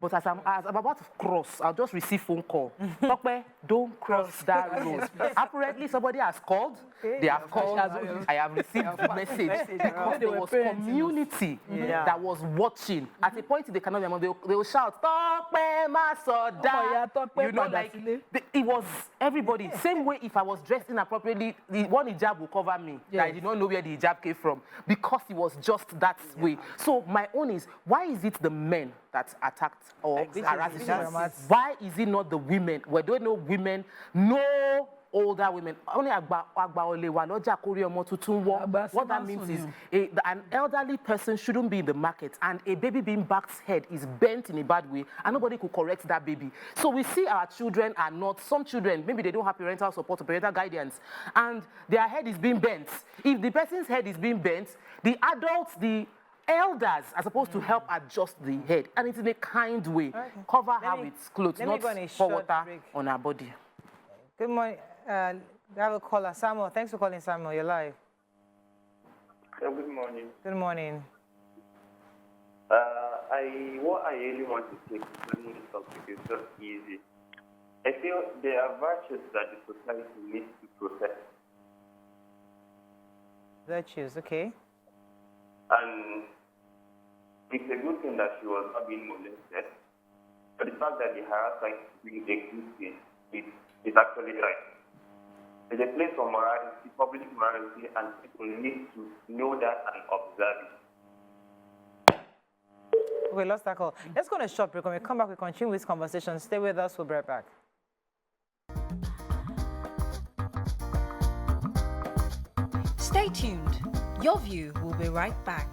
But as I'm about to cross, I'll just receive phone call. Tokpe, don't cross that road. Apparently, somebody has called. Okay. They have called. I have received the message. Because there was community that was watching. At a point, they cannot remember. They will shout, Tokpe, Masoda. You know, like, it was everybody. Same way if I was dressed inappropriately, the one hijab will cover me. Yes. I did not know where the hijab came from. Because it was just that way. So my own is, why is it the men that attacked or harassed? Why is it not the women? We don't know women, no older women. Only what that means is an elderly person shouldn't be in the market, and a baby being back's head is bent in a bad way, and nobody could correct that baby. So we see our children are not, some children, maybe they don't have parental support or parental guidance, and their head is being bent. If the person's head is being bent, the adults, the elders are supposed to help adjust the head, and it's in a kind way. Okay. Cover her with clothes, not pour water on her body. Good morning. We have a caller. Samuel, thanks for calling, Samuel. You're live. Good morning. Good morning. What I really want to take concerning this topic is just easy. I feel there are virtues that the society needs to protect. Virtues, okay. And it's a good thing that she was not being molested. But the fact that the hierarchy exists is actually right. There's a place for morality, public morality, and people need to know that and observe it. We lost that call. Let's go on a short break. When we come back, we continue this conversation. Stay with us. We'll be right back. Stay tuned. Your View will be right back.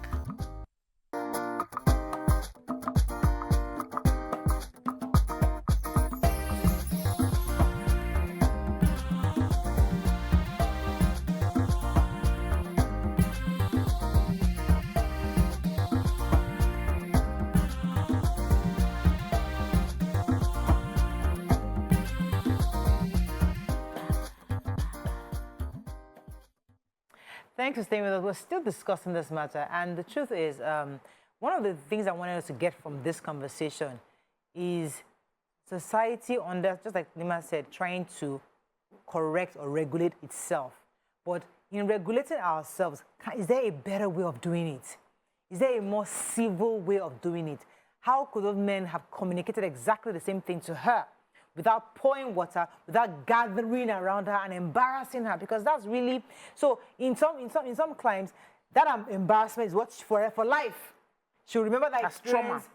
Thanks for staying with us. We're still discussing this matter, and the truth is, one of the things I wanted us to get from this conversation is society under, just like Nima said, trying to correct or regulate itself. But in regulating ourselves, is there a better way of doing it? Is there a more civil way of doing it? How could those men have communicated exactly the same thing to her without pouring water, without gathering around her and embarrassing her? Because that's really, so in some climes, that embarrassment is what's for life. She'll remember that experience.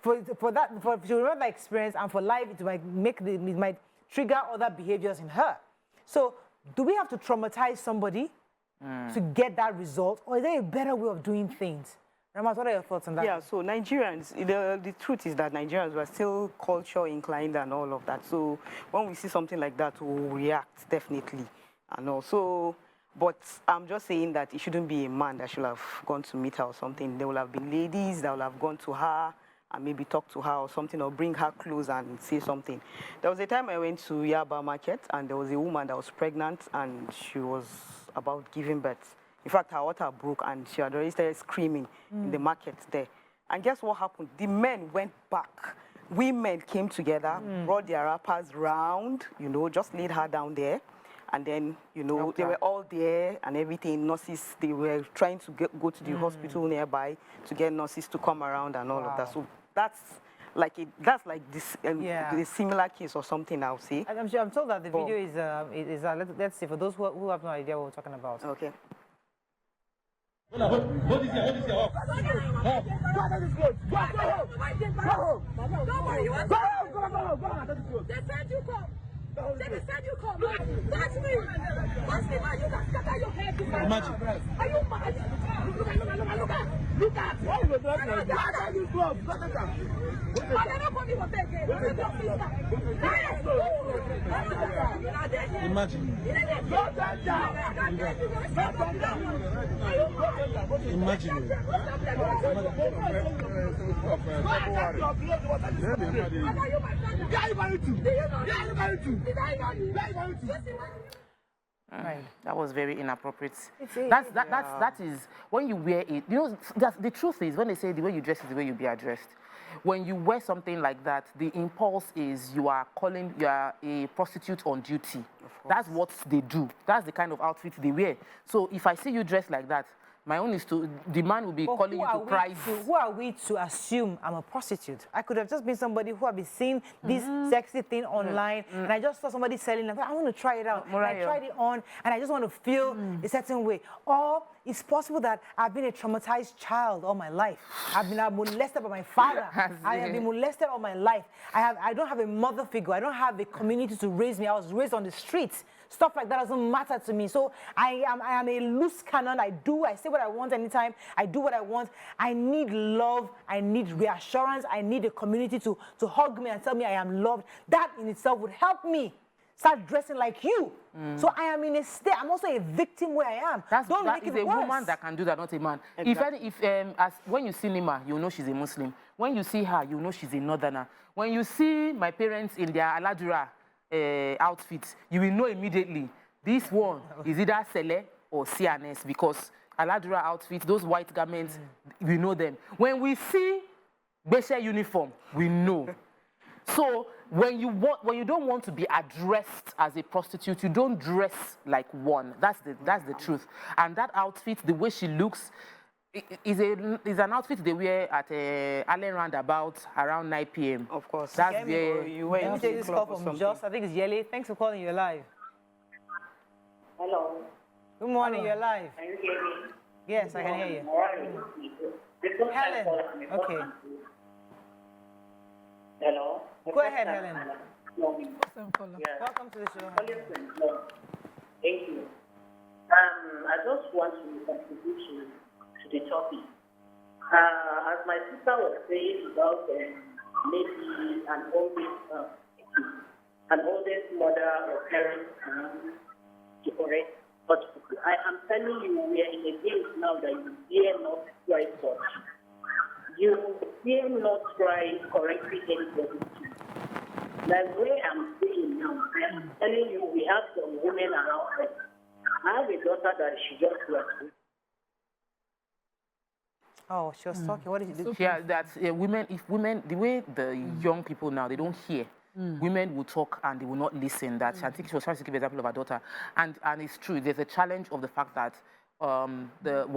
She'll remember that experience, and for life it might trigger other behaviors in her. So do we have to traumatize somebody to get that result, or is there a better way of doing things? Ramat, what are your thoughts on that? Yeah, so Nigerians, the truth is that Nigerians were still culture inclined and all of that. So when we see something like that, we'll react definitely. And also, but I'm just saying that it shouldn't be a man that should have gone to meet her or something. There will have been ladies that will have gone to her and maybe talk to her or something, or bring her close and say something. There was a time I went to Yaba Market, and there was a woman that was pregnant, and she was about giving birth. In fact, her water broke, and she had already started screaming in the market there. And guess what happened? The men went back. Women came together, brought their wrappers round, just laid her down there. And then, they were all there and everything. Nurses, they were trying to go to the hospital nearby to get nurses to come around and all of that. So that's like this the similar case or something, I'll say. I'm told that the video is let's see, for those who have no idea what we're talking about. Okay. Hold this here. Go home. They said you come. They said you come. Touch me. Touch me, man. You can scatter your head. Imagine. Are you mad? Look at. Why you not like that? I use gloves. Look at that. I don't want you to take it. Imagine. Imagine. Right. That was very inappropriate. That is when you wear it. The truth is, when they say the way you dress is the way you be addressed. When you wear something like that, the impulse is you are a prostitute on duty. That's what they do. That's the kind of outfit they wear. So if I see you dressed like that, my own is the man will be calling you to price. Who are we to assume I'm a prostitute? I could have just been somebody who have been seeing this sexy thing online, and I just saw somebody selling it. I want to try it out. And I tried it on, and I just want to feel a certain way. Or it's possible that I've been a traumatized child all my life. I've been molested by my father. I have been molested all my life. I don't have a mother figure. I don't have a community to raise me. I was raised on the streets. Stuff like that doesn't matter to me. So I am a loose cannon. I say what I want anytime. I do what I want. I need love. I need reassurance. I need a community to hug me and tell me I am loved. That in itself would help me start dressing like you. So I am in a state. I'm also a victim where I am. Don't make it worse. It's a woman that can do that, not a man. Exactly. When you see Nima, you know she's a Muslim. When you see her, you know she's a northerner. When you see my parents in their Aladura outfits, you will know immediately this one is either Sele or CNS, because Aladura outfits, those white garments, we know them. When we see Beshe uniform, we know. So when you don't want to be addressed as a prostitute, you don't dress like one. That's the truth. And that outfit, the way she looks, Is an outfit they wear at Allen Roundabout around 9 p.m. Of course. That's Let me- where You went Let me to take the this club call or from something. Joss. I think it's Yele. Thanks for calling. You're live. Hello. Good morning. You're live. Can you hear me? Yes, I can hear you. Helen. Okay. Hello. Go ahead, Helen. Same color. Yeah. Welcome to the show. Thank you. I just want to contribute to the topic. As my sister was saying about maybe an oldest mother or parent to correct such people. I am telling you, we are in a days now that you dare not try such. You dare not try correcting anybody. Like where I'm saying now, I'm telling you, we have some women around us. I have a daughter that she just graduated. Oh, she was talking. What did you do? Yeah, that women, if women, the way the young people now, they don't hear. Women will talk and they will not listen. That I think she was trying to give an example of her daughter, and it's true. There's a challenge of the fact that we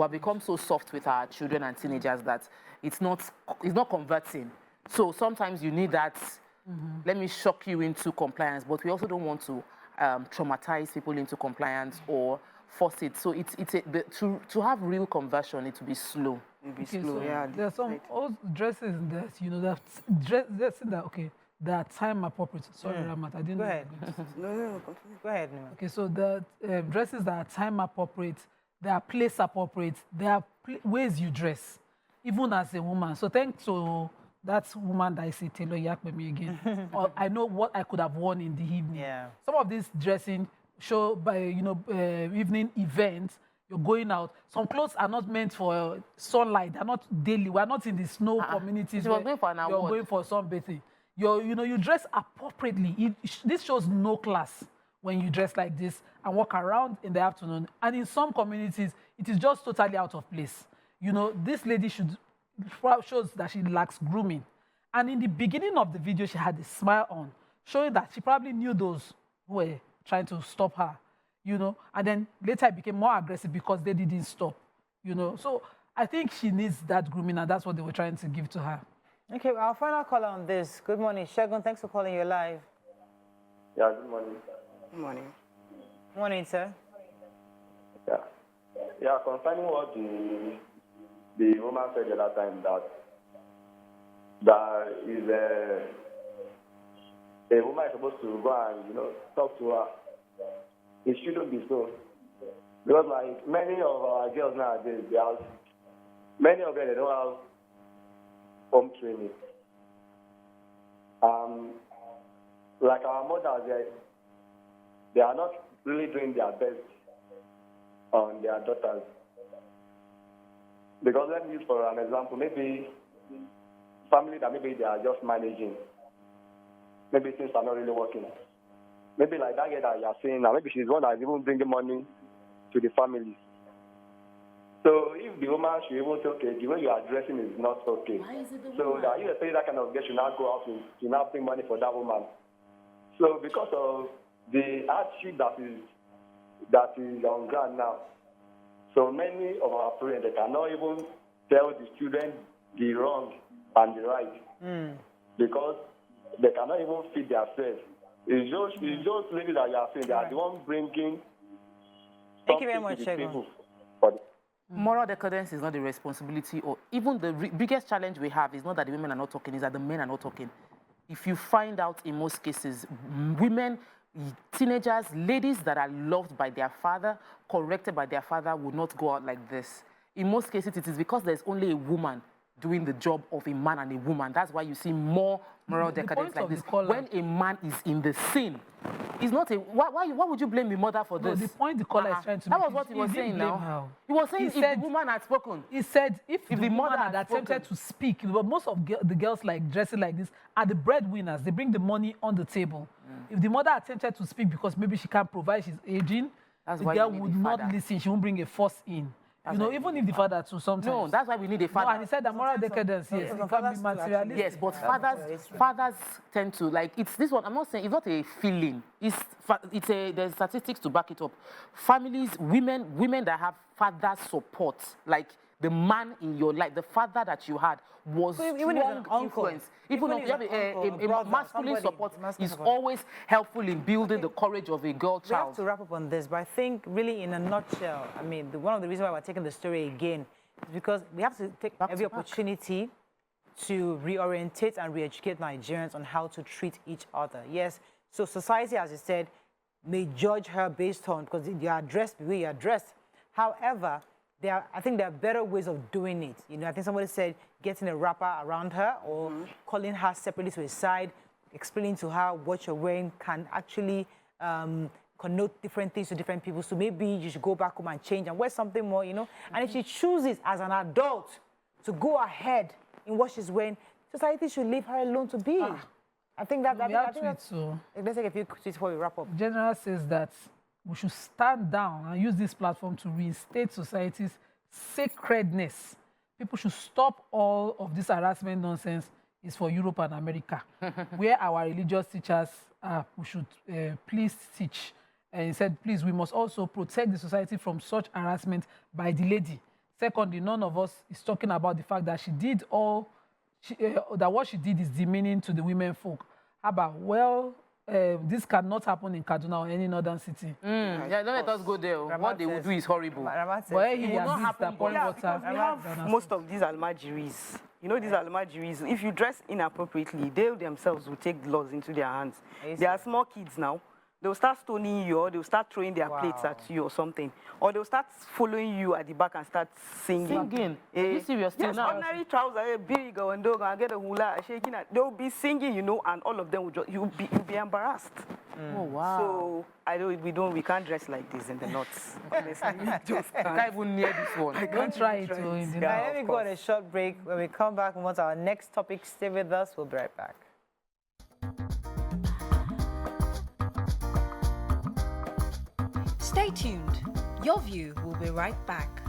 have become so soft with our children and teenagers that it's not converting. So sometimes you need that. Let me shock you into compliance, but we also don't want to traumatize people into compliance or force it. So to have real conversion, it will be slow. It'll be Okay, slow, so yeah. there's some old dresses that, you know, that time appropriate. Sorry, Ramat, I didn't Go know. ahead. No, continue. Go ahead, Nima. Okay, so the dresses that are time appropriate, they are place appropriate, they are ways you dress, even as a woman. So thanks to that woman that I say, Taylor Yak with me again, or I know what I could have worn in the evening. Yeah. Some of this dressing show by, you know, evening events, you're going out. Some clothes are not meant for sunlight. They're not daily. We're not in the snow communities. She was where going for an you're award. going for sunbathing. You dress appropriately. This shows no class when you dress like this and walk around in the afternoon. And in some communities, it is just totally out of place. You know, this lady shows that she lacks grooming. And in the beginning of the video, she had a smile on, showing that she probably knew those who were trying to stop her, you know. And then later it became more aggressive because they didn't stop, you know. So I think she needs that grooming, and that's what they were trying to give to her. Okay, our final caller on this. Good morning, Shagun. Thanks for calling. You're live. Yeah, good morning. Good morning. Morning, sir. Yeah, concerning what the woman said the other time, that is a woman is supposed to go and, you know, talk to her. It shouldn't be so. Because like many of our girls nowadays, many of them, they don't have home training. Like our mothers, they are not really doing their best on their daughters. Because let me use for an example, maybe family that maybe they are just managing. Maybe things are not really working. Maybe like that girl that you are saying now, maybe she's one that is even bringing money to the family. So if the woman should even say, okay, the way you are dressing is not okay. Why is it the So woman? that you say that kind of girl should now go out to now bring money for that woman. So because of the attitude that is on ground now, so many of our parents, they cannot even tell the children the wrong and the right because they cannot even feed themselves. It's just ladies that you are saying, they are the one bringing. Thank you very something much, to the Shagun. table for the Moral decadence is not the responsibility, or even the biggest challenge we have is not that the women are not talking, is that the men are not talking. If you find out in most cases, women, teenagers, ladies that are loved by their father, corrected by their father, would not go out like this. In most cases, it is because there's only a woman doing the job of a man and a woman. That's why you see more moral The decadence point like of the this. caller- When a man is in the scene, it's not a... Why would you blame the mother for No, this? the point the caller is trying to That make was what is he was didn't saying blame now. her. He was saying He if said- the woman had spoken. He said if the the mother woman had had attempted spoken. to speak, but most of the girls like dressing like this are the breadwinners. They bring the money on the table. If the mother attempted to speak because maybe she can't provide, she's aging, That's the why you girl need would the not father. listen. She won't bring a force in. That's You know, why you even need if the father too sometimes. No, that's why we need a No, father. and he said that moral decadence, yes, some it can fathers be too, actually. materialistic. Yes, but fathers tend to, like, it's this one, I'm not saying, it's not a feeling. There's statistics to back it up. Families, women that have father support, like the man in your life, the father that you had, was Even if strong it's an uncle. influence. Even Even if if you it's have an uncle, a brother, masculine somebody, support masculine is support. always helpful in building the courage of a girl We have child. to wrap up on this, but I think really in a nutshell, I mean, one of the reasons why we're taking the story again is because we have to take every opportunity to reorientate and re-educate Nigerians on how to treat each other. Yes, so society, as you said, may judge her based on, because you are dressed the way you are dressed. However, I think there are better ways of doing it. You know, I think somebody said getting a wrapper around her or calling her separately to a side, explaining to her what you're wearing can actually connote different things to different people. So maybe you should go back home and change and wear something more, you know. And if she chooses as an adult to go ahead in what she's wearing, society should leave her alone to be. I think that, let's take a few tweets before we wrap up. General says that we should stand down and use this platform to reinstate society's sacredness. People should stop all of this harassment nonsense. It's for Europe and America, where our religious teachers are. We should please teach. And he said, please, we must also protect the society from such harassment by the lady. Secondly, none of us is talking about the fact that she did that what she did is demeaning to the women folk. How about, well, this cannot happen in Kaduna or any northern city. Yeah, don't let us go there. What they will do is horrible. But he will not happen. pouring water. Because we have most of these almajiris. You know, these almajiris, if you dress inappropriately, they themselves will take the laws into their hands. They are small kids now. They'll start stoning you, or they'll start throwing their plates at you or something. Or they'll start following you at the back and start singing. Singing? Are you serious? Yes, now? ordinary trousers, big and dog, and get a hula, shaking. They'll be singing, you know, and all of them will just, you'll be embarrassed. Oh, wow. So we can't dress like this in the north. Honestly, we just can't. I can't even near this one. Don't try it. In the Let me go on a short break. When we come back, we want our next topic. Stay with us. We'll be right back. Stay tuned. Your View will be right back.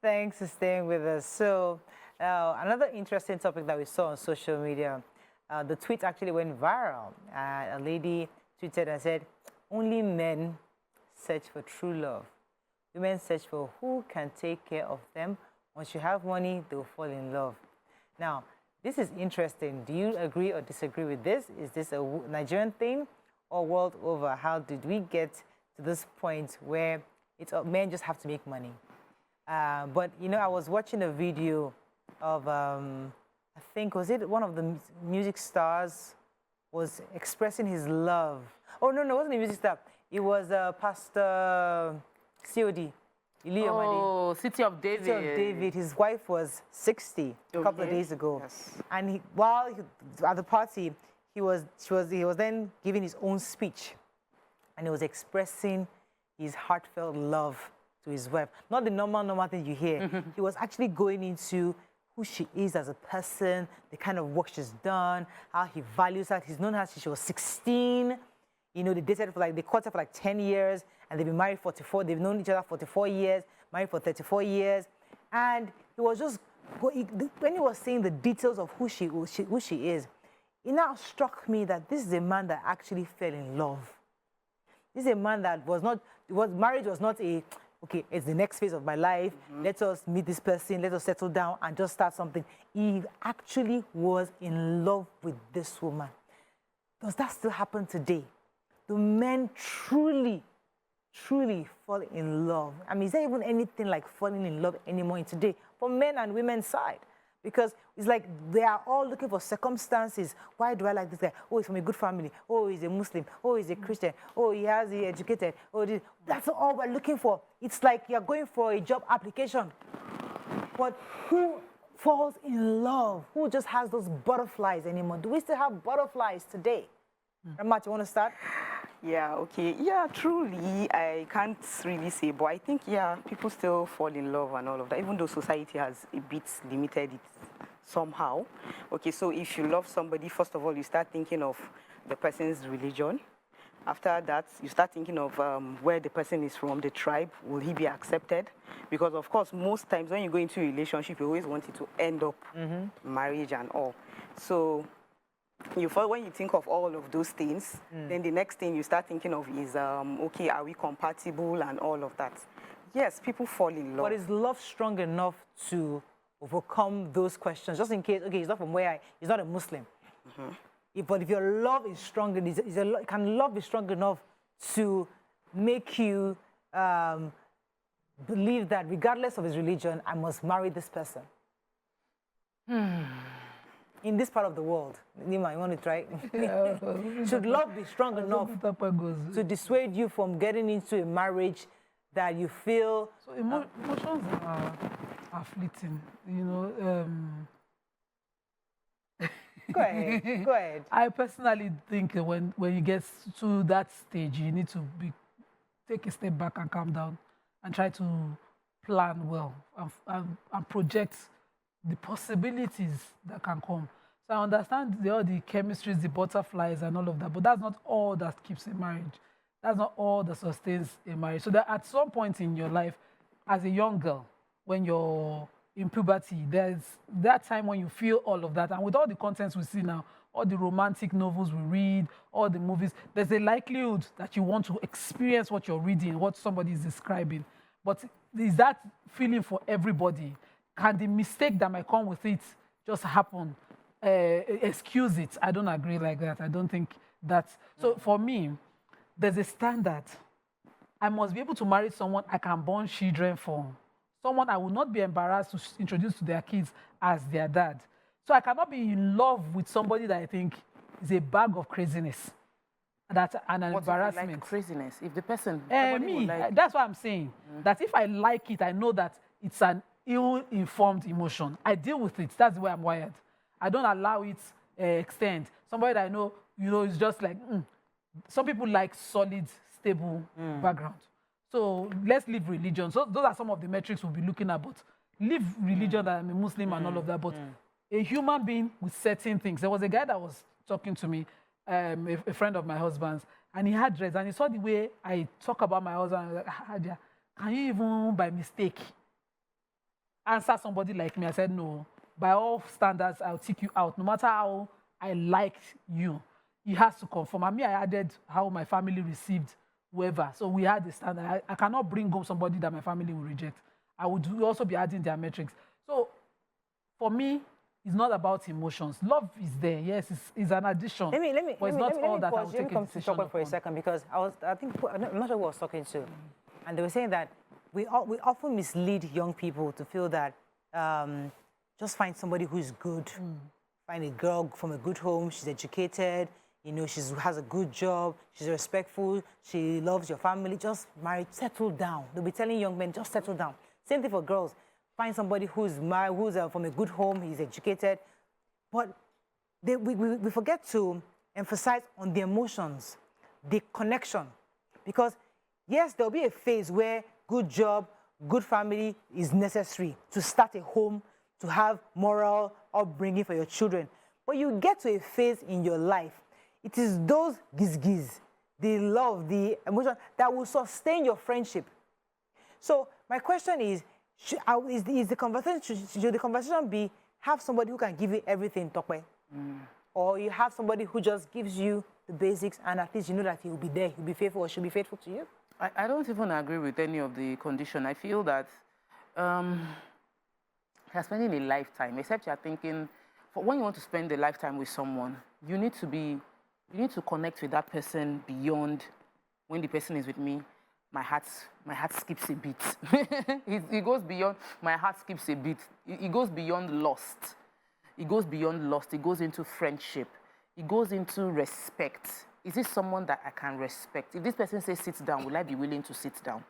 Thanks for staying with us. So, another interesting topic that we saw on social media, the tweet actually went viral. A lady tweeted and said, "Only men search for true love. Women search for who can take care of them. Once you have money, they'll fall in love." Now, this is interesting. Do you agree or disagree with this? Is this a Nigerian thing or world over? How did we get to this point where men just have to make money? But, you know, I was watching a video of, I think, was it one of the music stars was expressing his love. Oh, no, it wasn't a music star. It was Pastor COD. Oh, City of David. City of David. His wife was 60 a couple of days ago. Yes. And while at the party, he was then giving his own speech. And he was expressing his heartfelt love to his wife. Not the normal thing you hear. He was actually going into who she is as a person, the kind of work she's done, how he values her. He's known her since she was 16. You know, they dated they caught her for like 10 years, and they've been married 44. They've known each other 44 years, married for 34 years. And he was just, when he was saying the details of who she is, it now struck me that this is a man that actually fell in love. This is a man that marriage was not a, okay, it's the next phase of my life. Let us meet this person. Let us settle down and just start something. He actually was in love with this woman. Does that still happen today? Do men truly fall in love? I mean, is there even anything like falling in love anymore in today for men and women's side? Because it's like they are all looking for circumstances. Why do I like this guy? Oh, he's from a good family. Oh, he's a Muslim. Oh, he's a Christian. Oh, he educated. Oh, that's all we're looking for. It's like you're going for a job application. But who falls in love? Who just has those butterflies anymore? Do we still have butterflies today? Ramat, you want to start? Yeah, okay. Yeah, truly, I can't really say, but I think, yeah, people still fall in love and all of that, even though society has a bit limited it somehow. Okay, so if you love somebody, first of all, you start thinking of the person's religion. After that, you start thinking of where the person is from, the tribe. Will he be accepted? Because, of course, most times when you go into a relationship, you always want it to end up marriage and all. So when you think of all of those things, then the next thing you start thinking of is, okay, are we compatible and all of that? Yes, people fall in love. But is love strong enough to overcome those questions? Just in case, okay, he's not from where he's not a Muslim. But if your love is strong, can love be strong enough to make you believe that regardless of his religion, I must marry this person? In this part of the world, Nima, you want to try? Should love be strong enough to dissuade you from getting into a marriage that you feel? So emotions are fleeting, you know. Go ahead. Go ahead. I personally think when you get to that stage, you need to take a step back and calm down and try to plan well and project the possibilities that can come. So I understand all the chemistries, the butterflies and all of that, but that's not all that keeps a marriage. That's not all that sustains a marriage. So that at some point in your life, as a young girl, when you're in puberty, there's that time when you feel all of that. And with all the contents we see now, all the romantic novels we read, all the movies, there's a likelihood that you want to experience what you're reading, what somebody is describing. But is that feeling for everybody? Can the mistake that might come with it just happen? Excuse it. I don't agree like that. I don't think that's... So for me, there's a standard. I must be able to marry someone I can born children for. Someone I will not be embarrassed to introduce to their kids as their dad. So I cannot be in love with somebody that I think is a bag of craziness. That's an embarrassment. If you like craziness? If the person... That's what I'm saying. That if I like it, I know that it's an ill-informed emotion. I deal with it. That's the way I'm wired. I don't allow it extend. Somebody that I know, is just like... Some people like solid, stable background. So let's leave religion. So those are some of the metrics we'll be looking at. But leave religion, that I'm a Muslim and all of that. But a human being with certain things. There was a guy that was talking to me, a friend of my husband's, and he had dreads. And he saw the way I talk about my husband. I was like, Hadia, can you even by mistake answer somebody like me? I said, no. By all standards, I'll take you out. No matter how I like you, he has to conform. And me, I added how my family received whoever. So we had the standard. I cannot bring home somebody that my family will reject. I would also be adding their metrics. So for me, it's not about emotions. Love is there. Yes, it's an addition. But it's not all that I will take a decision upon. For a second, because I'm not sure who I was talking to. And they were saying that we often mislead young people to feel that just find somebody who's good. Find a girl from a good home, she's educated, she has a good job, she's respectful, she loves your family, just marry, settle down. They'll be telling young men, just settle down. Same thing for girls. Find somebody who's married, who's from a good home, he's educated. But we forget to emphasize on the emotions, the connection. Because yes, there'll be a phase where good job, good family is necessary to start a home, to have moral upbringing for your children. But you get to a phase in your life, it is those giz, the love, the emotion that will sustain your friendship. So my question is, should the conversation be have somebody who can give you everything, Tokwe? Or you have somebody who just gives you the basics and at least you know that he will be there, he'll be faithful or she'll be faithful to you? I don't even agree with any of the condition. I feel that you're spending a lifetime, except you're thinking, when you want to spend a lifetime with someone, you need to connect with that person beyond when the person is with me. My heart skips a beat. It goes beyond, my heart skips a beat. It goes beyond lust. It goes beyond lust. It goes into friendship. It goes into respect. Is this someone that I can respect? If this person says sit down, will I be willing to sit down?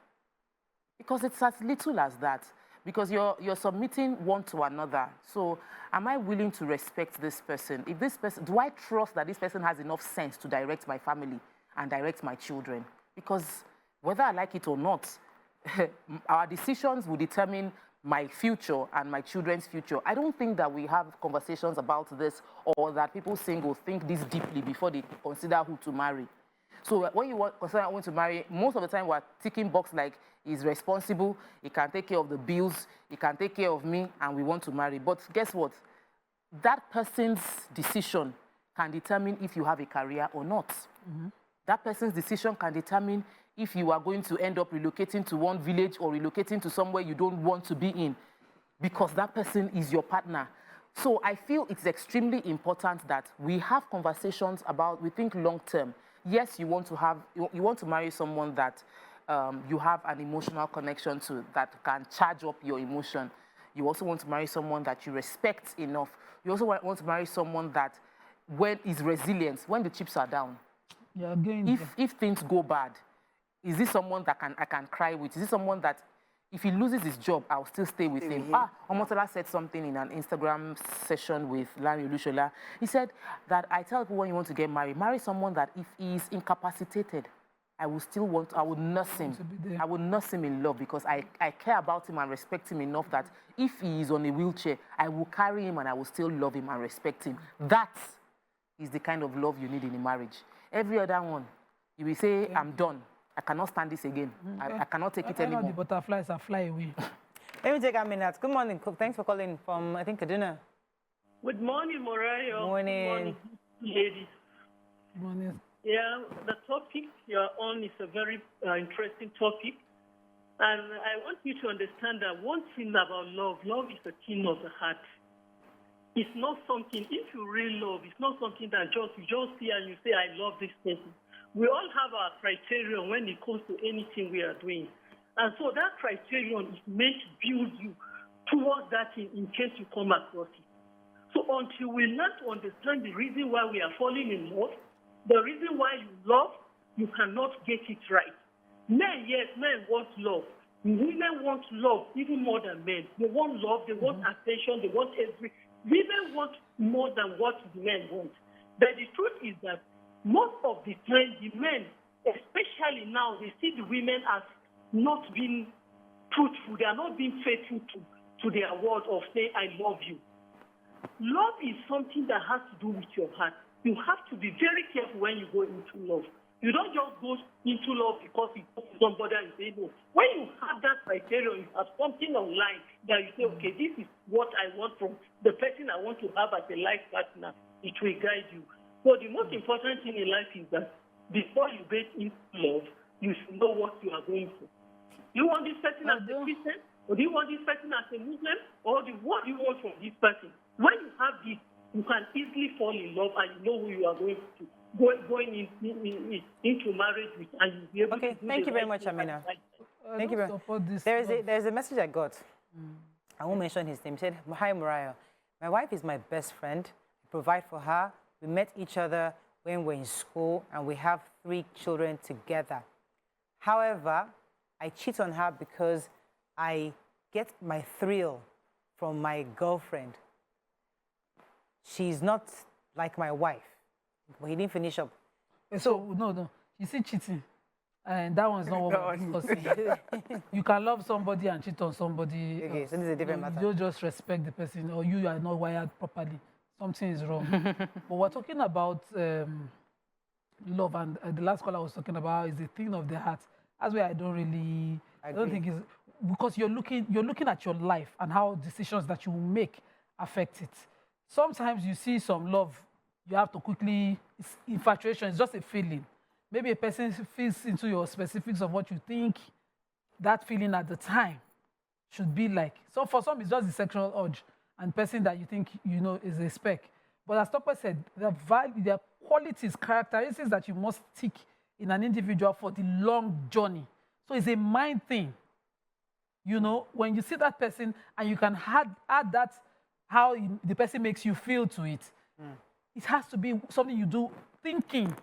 Because it's as little as that. because you're submitting one to another. So am I willing to respect this person? If this person, do I trust that this person has enough sense to direct my family and direct my children? Because whether I like it or not, our decisions will determine my future and my children's future. I don't think that we have conversations about this, or that people single think this deeply before they consider who to marry. So when you consider who to marry, most of the time we're ticking box like, he's responsible, he can take care of the bills, he can take care of me, and we want to marry. But guess what? That person's decision can determine if you have a career or not. That person's decision can determine if you are going to end up relocating to one village or relocating to somewhere you don't want to be in, because that person is your partner. So I feel it's extremely important that we have conversations about, we think long term. Yes, you want to marry someone that you have an emotional connection to, that can charge up your emotion. You also want to marry someone that you respect enough. You also want to marry someone that is resilient when the chips are down. Yeah, again, If things go bad, is this someone that I can cry with? Is this someone that if he loses his job, I'll still stay with him? Omotola said something in an Instagram session with Larry Olushola. He said that I tell people when you want to get married, marry someone that if he is incapacitated, I would nurse him. I would nurse him in love, because I care about him and respect him enough that if he is on a wheelchair, I will carry him and I will still love him and respect him. That is the kind of love you need in a marriage. Every other one, you will say, I'm done. I cannot stand this again. I cannot take it anymore. The butterflies are fly away. Let me take a minute. Good morning, Cook. Thanks for calling from, I think, Kaduna. Good morning, Morayo. Morning. Good morning, ladies. Good morning. Yeah, the topic you're on is a very interesting topic. And I want you to understand that one thing about love is the king of the heart. It's not something, if you really love, it's not something that you just see and you say, I love this person. We all have our criterion when it comes to anything we are doing. And so that criterion is meant to build you towards that thing in case you come across it. So until we learn to understand the reason why we are falling in love, the reason why you love, you cannot get it right. Men, yes, men want love. Women want love even more than men. They want love, they want attention, they want everything. Women want more than what the men want. But the truth is that most of the time, the men, especially now, they see the women as not being truthful. They are not being faithful to their word of saying, I love you. Love is something that has to do with your heart. You have to be very careful when you go into love. You don't just go into love because you talk to somebody and you say no. When you have that criteria, you have something online that you say, okay, this is what I want from the person I want to have as a life partner. It will guide you. So the most important thing in life is that before you get into love, you should know what you are going for. Do you want this person as a Christian? Or do you want this person as a Muslim? Or what do you want from this person? When you have this, you can easily fall in love and you know who you are going into marriage with, and you'll be able to do thank you very much, Amina. Thank you very much. There's a message I got. I won't mention his name. He said, hi, Mariah. My wife is my best friend. I provide for her. We met each other when we were in school, and we have 3 children together. However, I cheat on her because I get my thrill from my girlfriend. She's not like my wife. But he didn't finish up. So, no. You see cheating. And that one's not what we're discussing. You can love somebody and cheat on somebody. Okay, so this is a different matter. You just respect the person, or you are not wired properly. Something is wrong. But we're talking about love, and the last call I was talking about is the thing of the heart. That's why I don't think it's because you're looking at your life and how decisions that you make affect it. Sometimes you see some love, you have to quickly, infatuation is just a feeling. Maybe a person feels into your specifics of what you think that feeling at the time should be like. So for some, it's just the sexual urge and person that you think you know is a spec. But as Topper said, the qualities, characteristics that you must tick in an individual for the long journey. So it's a mind thing. You know, when you see that person and you can add that, how the person makes you feel to it, it has to be something you do thinking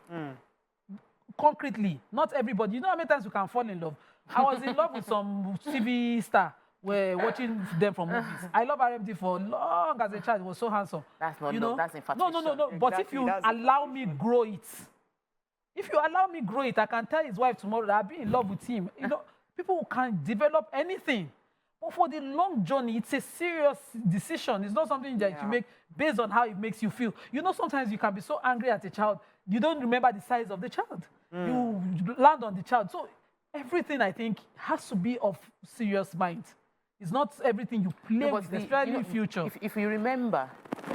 concretely. Not everybody. You know how many times you can fall in love? I was in love with some TV star were watching them from movies. I love RMD for long as a child. He was so handsome. That's not you love, know? that's infatuation. No. But if Exactly, you that's allow me grow it, if you allow me grow it, I can tell his wife tomorrow that I'll be in love with him. You know, people can develop anything. But for the long journey, it's a serious decision. It's not something that you make based on how it makes you feel. You know, sometimes you can be so angry at a child, you don't remember the size of the child. You land on the child. So everything, I think, has to be of serious mind. It's not everything you play with, especially in future. If you remember,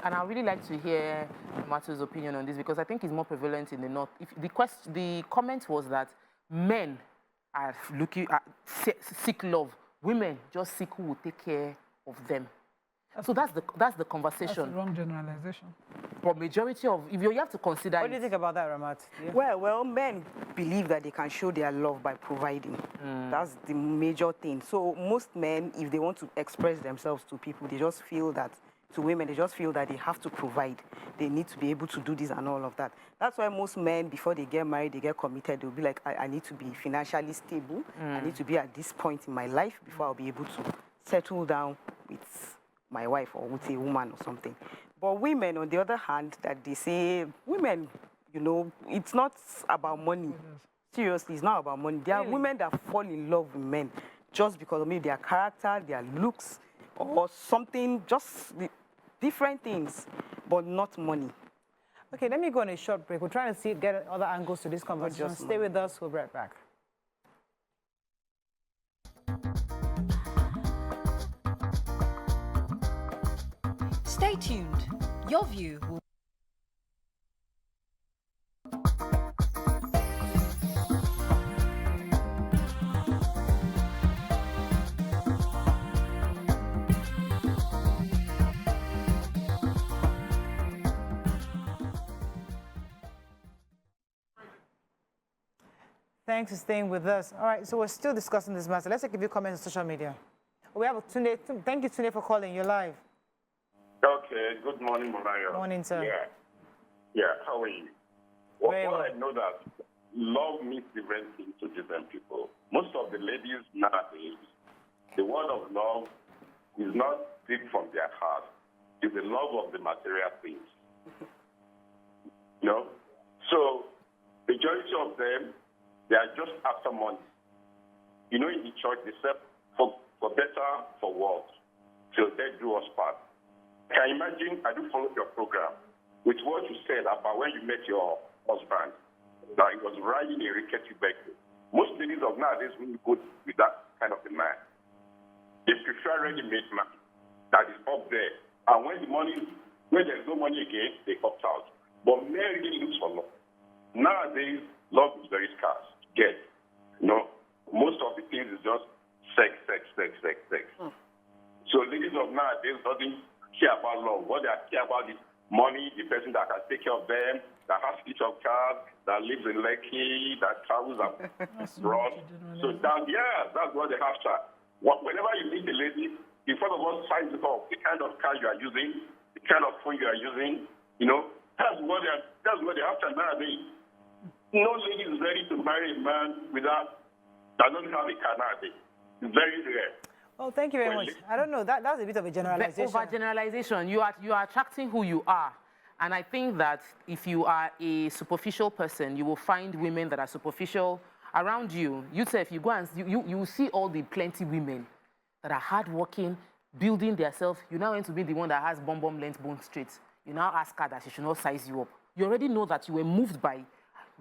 and I really like to hear Matthew's opinion on this because I think it's more prevalent in the North. If the comment was that men are looking at seek love, women just seek who will take care of them. So that's the conversation. That's the wrong generalization. For majority of, if you have to consider. What do you think about that, Ramat? Yeah. Well, men believe that they can show their love by providing. That's the major thing. So most men, if they want to express themselves to people, they just feel that, to women, they just feel that they have to provide. They need to be able to do this and all of that. That's why most men, before they get married, they get committed, they'll be like, I need to be financially stable. I need to be at this point in my life before I'll be able to settle down with my wife or with a woman or something. But women, on the other hand, that they say, women, you know, it's not about money. Seriously, it's not about money. There are women that fall in love with men just because of maybe their character, their looks, or something, just different things, but not money. Okay, let me go on a short break. We're trying to get other angles to this conversation. Stay with us. We'll be right back. Stay tuned. Your view will. Thanks for staying with us. All right, so we're still discussing this matter. Let's take a few comments on social media. We have Tunde. Thank you, Tunde, for calling. You're live. Okay, good morning, Mariah. Morning, sir. Yeah, how are you? Very well. I know that love means different things to different people. Most of the ladies nowadays, the word of love is not deep from their heart. It's the love of the material things. You know? So, majority of them, they are just after money. You know, in the church, they say, for better, for worse, till death do us part. Can you imagine, I do follow your program, with what you said about when you met your husband, that it was riding a rickety vehicle. Most ladies of nowadays will go with that kind of a man. They prefer ready-made man that is up there. And when there's no money again, they opt out. But men really look for love. Nowadays, love is very scarce. Get, you know, most of the things is just sex. So ladies of nowadays doesn't care about love. What they care about is money, the person that can take care of them, that has each of cars, that lives in Lekki, that travels abroad. So that's what they have to. Whenever you meet a lady, in front of us, size it up, the kind of car you are using, the kind of phone you are using, you know, that's what they have to nowadays. No lady is ready to marry a man that doesn't have a car nowadays. It's very rare. Oh, thank you very much. I don't know. That's a bit of a generalization. Overgeneralization. You are attracting who you are. And I think that if you are a superficial person, you will find women that are superficial around you. You say if you go and you will see all the plenty women that are hardworking, building themselves. You now want to be the one that has bum length, bone straight. You now ask her that she should not size you up. You already know that you were moved by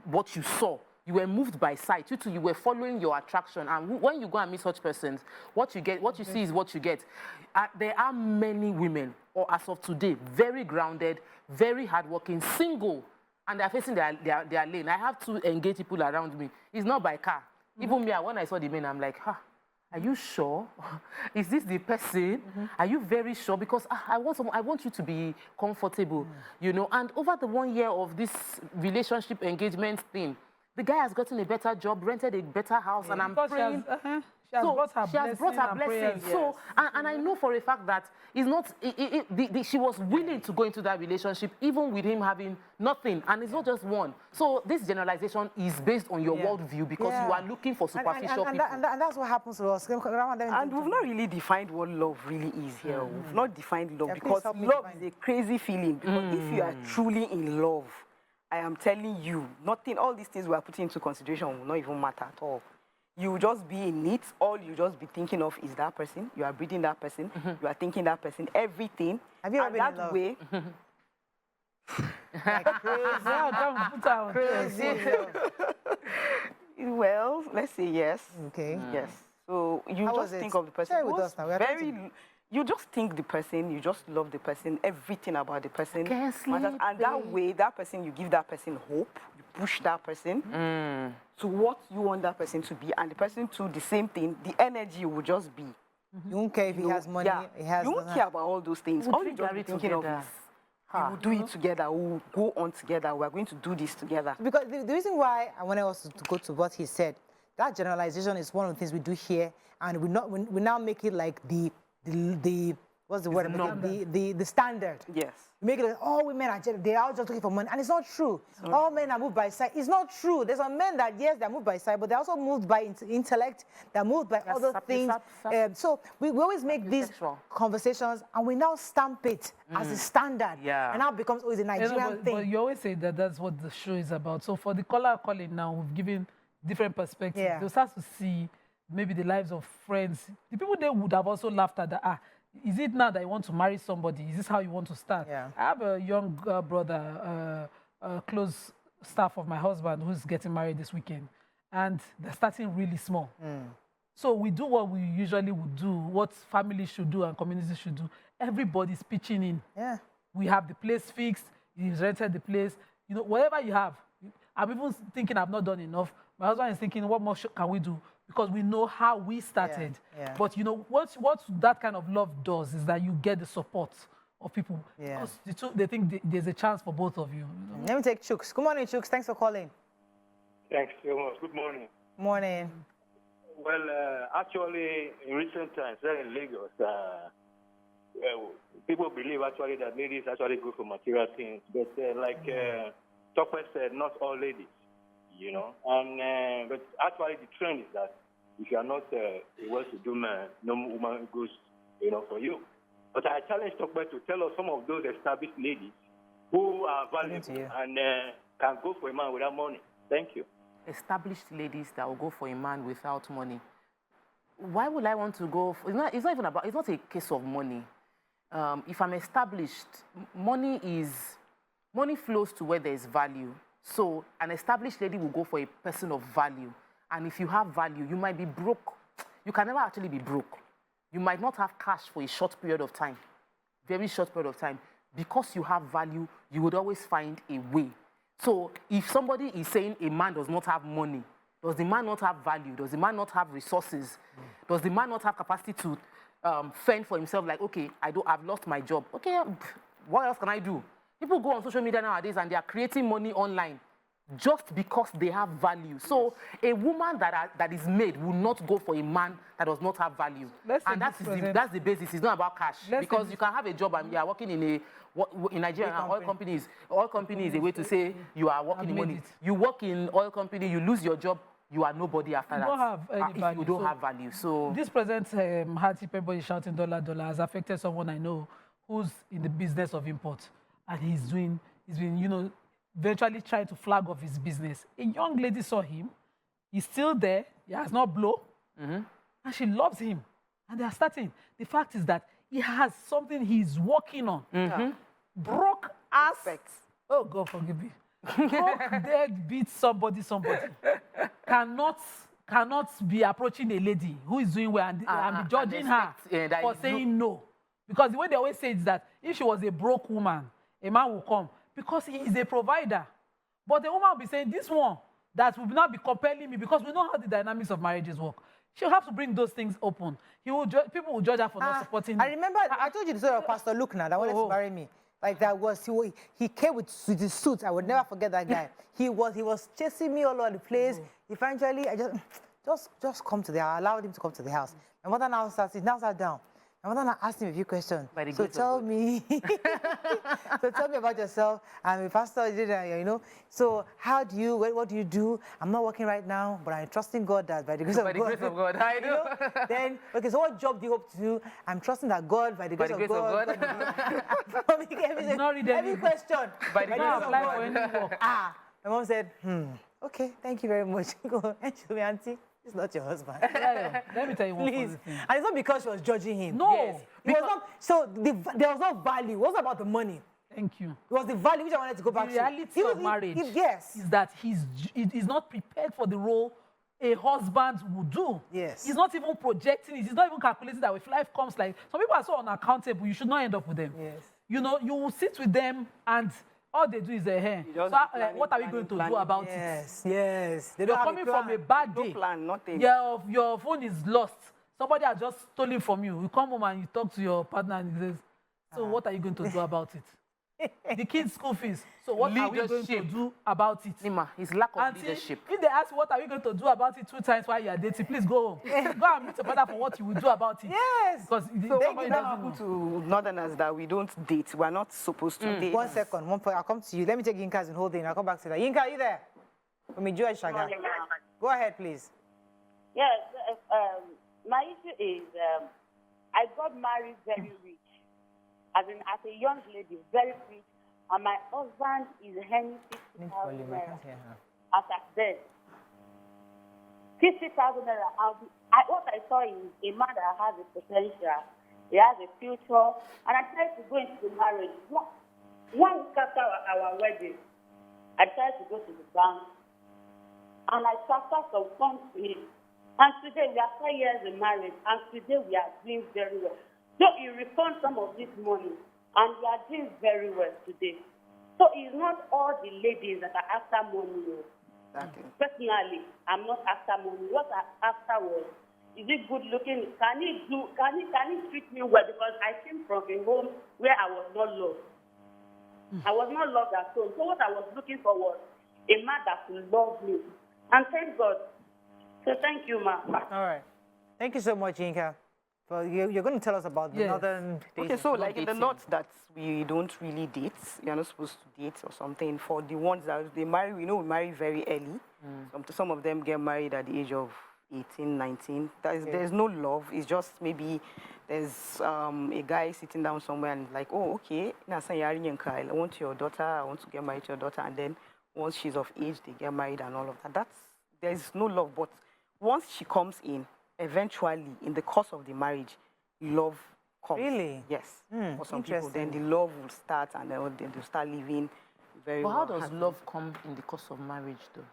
what you saw. You were moved by sight. You were following your attraction. And when you go and meet such persons, what you see is what you get. There are many women, or as of today, very grounded, very hardworking, single, and they're facing their lane. I have two engaged people around me. It's not by car. Even me, when I saw the men, I'm like, are you sure? Is this the person? Are you very sure? Because I want you to be comfortable, you know. And over the 1 year of this relationship engagement thing, the guy has gotten a better job, rented a better house, and I'm praying. She has brought her she has brought her blessing. So, and I know for a fact that it's not, she was willing to go into that relationship, even with him having nothing. And it's not just one. So this generalization is based on your worldview because you are looking for superficial people. And that's what happens to us. And we've not really defined what love really is here. We've not defined love because love is a crazy feeling. Because if you are truly in love, I am telling you, nothing, all these things we are putting into consideration will not even matter at all. You will just be in it. All you just be thinking of is that person. You are breathing that person. You are thinking that person. Everything. Have you ever been in love? Way. Crazy. Well, let's say yes. Okay. Yes. So you just think of the person. Share with us now. You just think the person, you just love the person, everything about the person. Can't sleep, and that way, that person, you give that person hope, you push that person to what you want that person to be, and the person to the same thing, the energy will just be. You won't care if he has money, he has... You won't care about all those things. All you just be thinking of is, we will do it together, we will go on together, we are going to do this together. Because the reason why I wanted us to go to what he said, that generalization is one of the things we do here, and we now make it like the what's the word? The standard. Yes. You make it like all women are they are all just looking for money, and it's not true. All men are moved by sight. It's not true. There's some men that yes, they're moved by sight, but they're also moved by intellect. They're moved by other things. So we always make these conversations, and we now stamp it as a standard. Yeah. And now it becomes always a Nigerian thing. But you always say that that's what the show is about. So for the caller calling now, we've given different perspectives. Yeah. They'll start to see maybe the lives of friends. The people they would have also laughed at that. Is it now that you want to marry somebody? Is this how you want to start? Yeah. I have a young brother, close staff of my husband, who's getting married this weekend. And they're starting really small. So we do what we usually would do, what families should do and communities should do. Everybody's pitching in. Yeah. We have the place fixed. He's rented the place. You know, whatever you have. I'm even thinking I've not done enough. My husband is thinking, what more can we do? Because we know how we started. Yeah. But you know, what that kind of love does is that you get the support of people. Yeah. Because they think there's a chance for both of you. Let me take Chooks. Good morning, Chooks. Thanks for calling. Thanks so much. Good morning. Morning. Well, actually, in recent times, here in Lagos, people believe actually that ladies actually go for material things. But like Tokwe said, not all ladies. You know, and but actually the trend is that if you are not a well-to-do man, no woman goes, you know, for you. But I challenge Tokwe to tell us some of those established ladies who are valuable and can go for a man without money. Thank you. Established ladies that will go for a man without money. Why would I want to go? It's not even about. It's not a case of money. If I'm established, money flows to where there is value. So an established lady will go for a person of value. And if you have value, you might be broke. You can never actually be broke. You might not have cash for a short period of time, very short period of time. Because you have value, you would always find a way. So if somebody is saying a man does not have money, does the man not have value? Does the man not have resources? Does the man not have capacity to fend for himself? Like, okay, I've lost my job. Okay, what else can I do? People go on social media nowadays and they are creating money online just because they have value. So a woman that is made will not go for a man that does not have value. And that's the basis. It's not about cash. Because you can have a job and you are working in Nigeria, oil companies is a way to say you are working in money. You work in oil company, you lose your job, you are nobody after that. You don't have any value. If you don't have value. So this present hardship, everybody shouting dollar has affected someone I know who's in the business of import. And he's been, you know, eventually trying to flag off his business. A young lady saw him. He's still there. He has not blown. And she loves him. And they are starting. The fact is that he has something he's working on. Broke ass. Oh, God forgive me. Broke, dead, beat somebody. Cannot be approaching a lady who is doing well and be judging her for saying no. Because the way they always say is that if she was a broke woman, a man will come because he is a provider. But the woman will be saying, this one that will not be compelling me because we know how the dynamics of marriages work. She'll have to bring those things open. People will judge her for not supporting him. I remember, I told you the story of Pastor Luke now that wanted to marry me. Like that was, he came with his suit. I would never forget that guy. He was chasing me all over the place. Eventually, just come to the house. I allowed him to come to the house. My mother now sat down. My mother now asked him a few questions. So tell me, so tell me about yourself. I'm a pastor, you know. So what do you do? I'm not working right now, but I'm trusting God that by the grace of God. By the grace of God, I know. Then, okay, so what job do you hope to do? I'm trusting that God, by the grace of God. Every question. By the grace of God. My mom said, okay, thank you very much. Go and show me, auntie. It's not your husband. Let me tell you one funny thing. And it's not because she was judging him. No. Yes. It was not, so there was no value. It wasn't about the money. Thank you. It was the value which I wanted to go back to. The reality of marriage yes. is that he's not prepared for the role a husband would do. Yes. He's not even projecting it. He's not even calculating that if life comes like... Some people are so unaccountable, you should not end up with them. Yes. You know, you will sit with them and all they do is their hair. So what are we going to do about it? Yes, yes. You're coming from a bad day. No plan, nothing. Your phone is lost. Somebody has just stolen from you. You come home and you talk to your partner and he says, so what are you going to do about it? The kids' school fees. So what are we going to do about it? Nima, his lack of leadership. If they ask what are we going to do about it 2 times while you are dating, please go home. Go and meet your partner for what you will do about it. Yes. Because so what happened to Northerners that we don't date? We're not supposed to date. 1 second, 1 point. I'll come to you. Let me take Yinka's and hold it. I'll come back to that. Yinka, are you there? From Ijua Shaga. Go ahead, please. Yes. My issue is I got married very rich. As a young lady, very rich. And my husband is earning 50,000 naira. As I said, 50,000 naira. What I saw is a man that has a potential, he has a future, and I tried to go into the marriage. 1 week after our wedding, I tried to go to the bank, and I transferred some funds to him. And today we are 4 years in marriage, and today we are doing very well. So he returned some of this money. And we are doing very well today. So it's not all the ladies that are after money. Exactly. Personally, I'm not after money. What I after was, is it good looking? Can he treat me well? Because I came from a home where I was not loved. I was not loved at home. So what I was looking for was a man that will love me. And thank God. So thank you, ma. All right. Thank you so much, Yinka. Well, you're going to tell us about the northern dating. Okay, so like in the north that we don't really date, you're not supposed to date or something. For the ones that they marry, we marry very early. Some of them get married at the age of 18, 19. There's no love. It's just maybe there's a guy sitting down somewhere and like, oh, okay, I want your daughter, I want to get married to your daughter. And then once she's of age, they get married and all of that. There's no love. But once she comes in, eventually, in the course of the marriage, love comes. Really? Yes. For some people, then the love will start and then they'll start living very well. But how does love come in the course of marriage, though?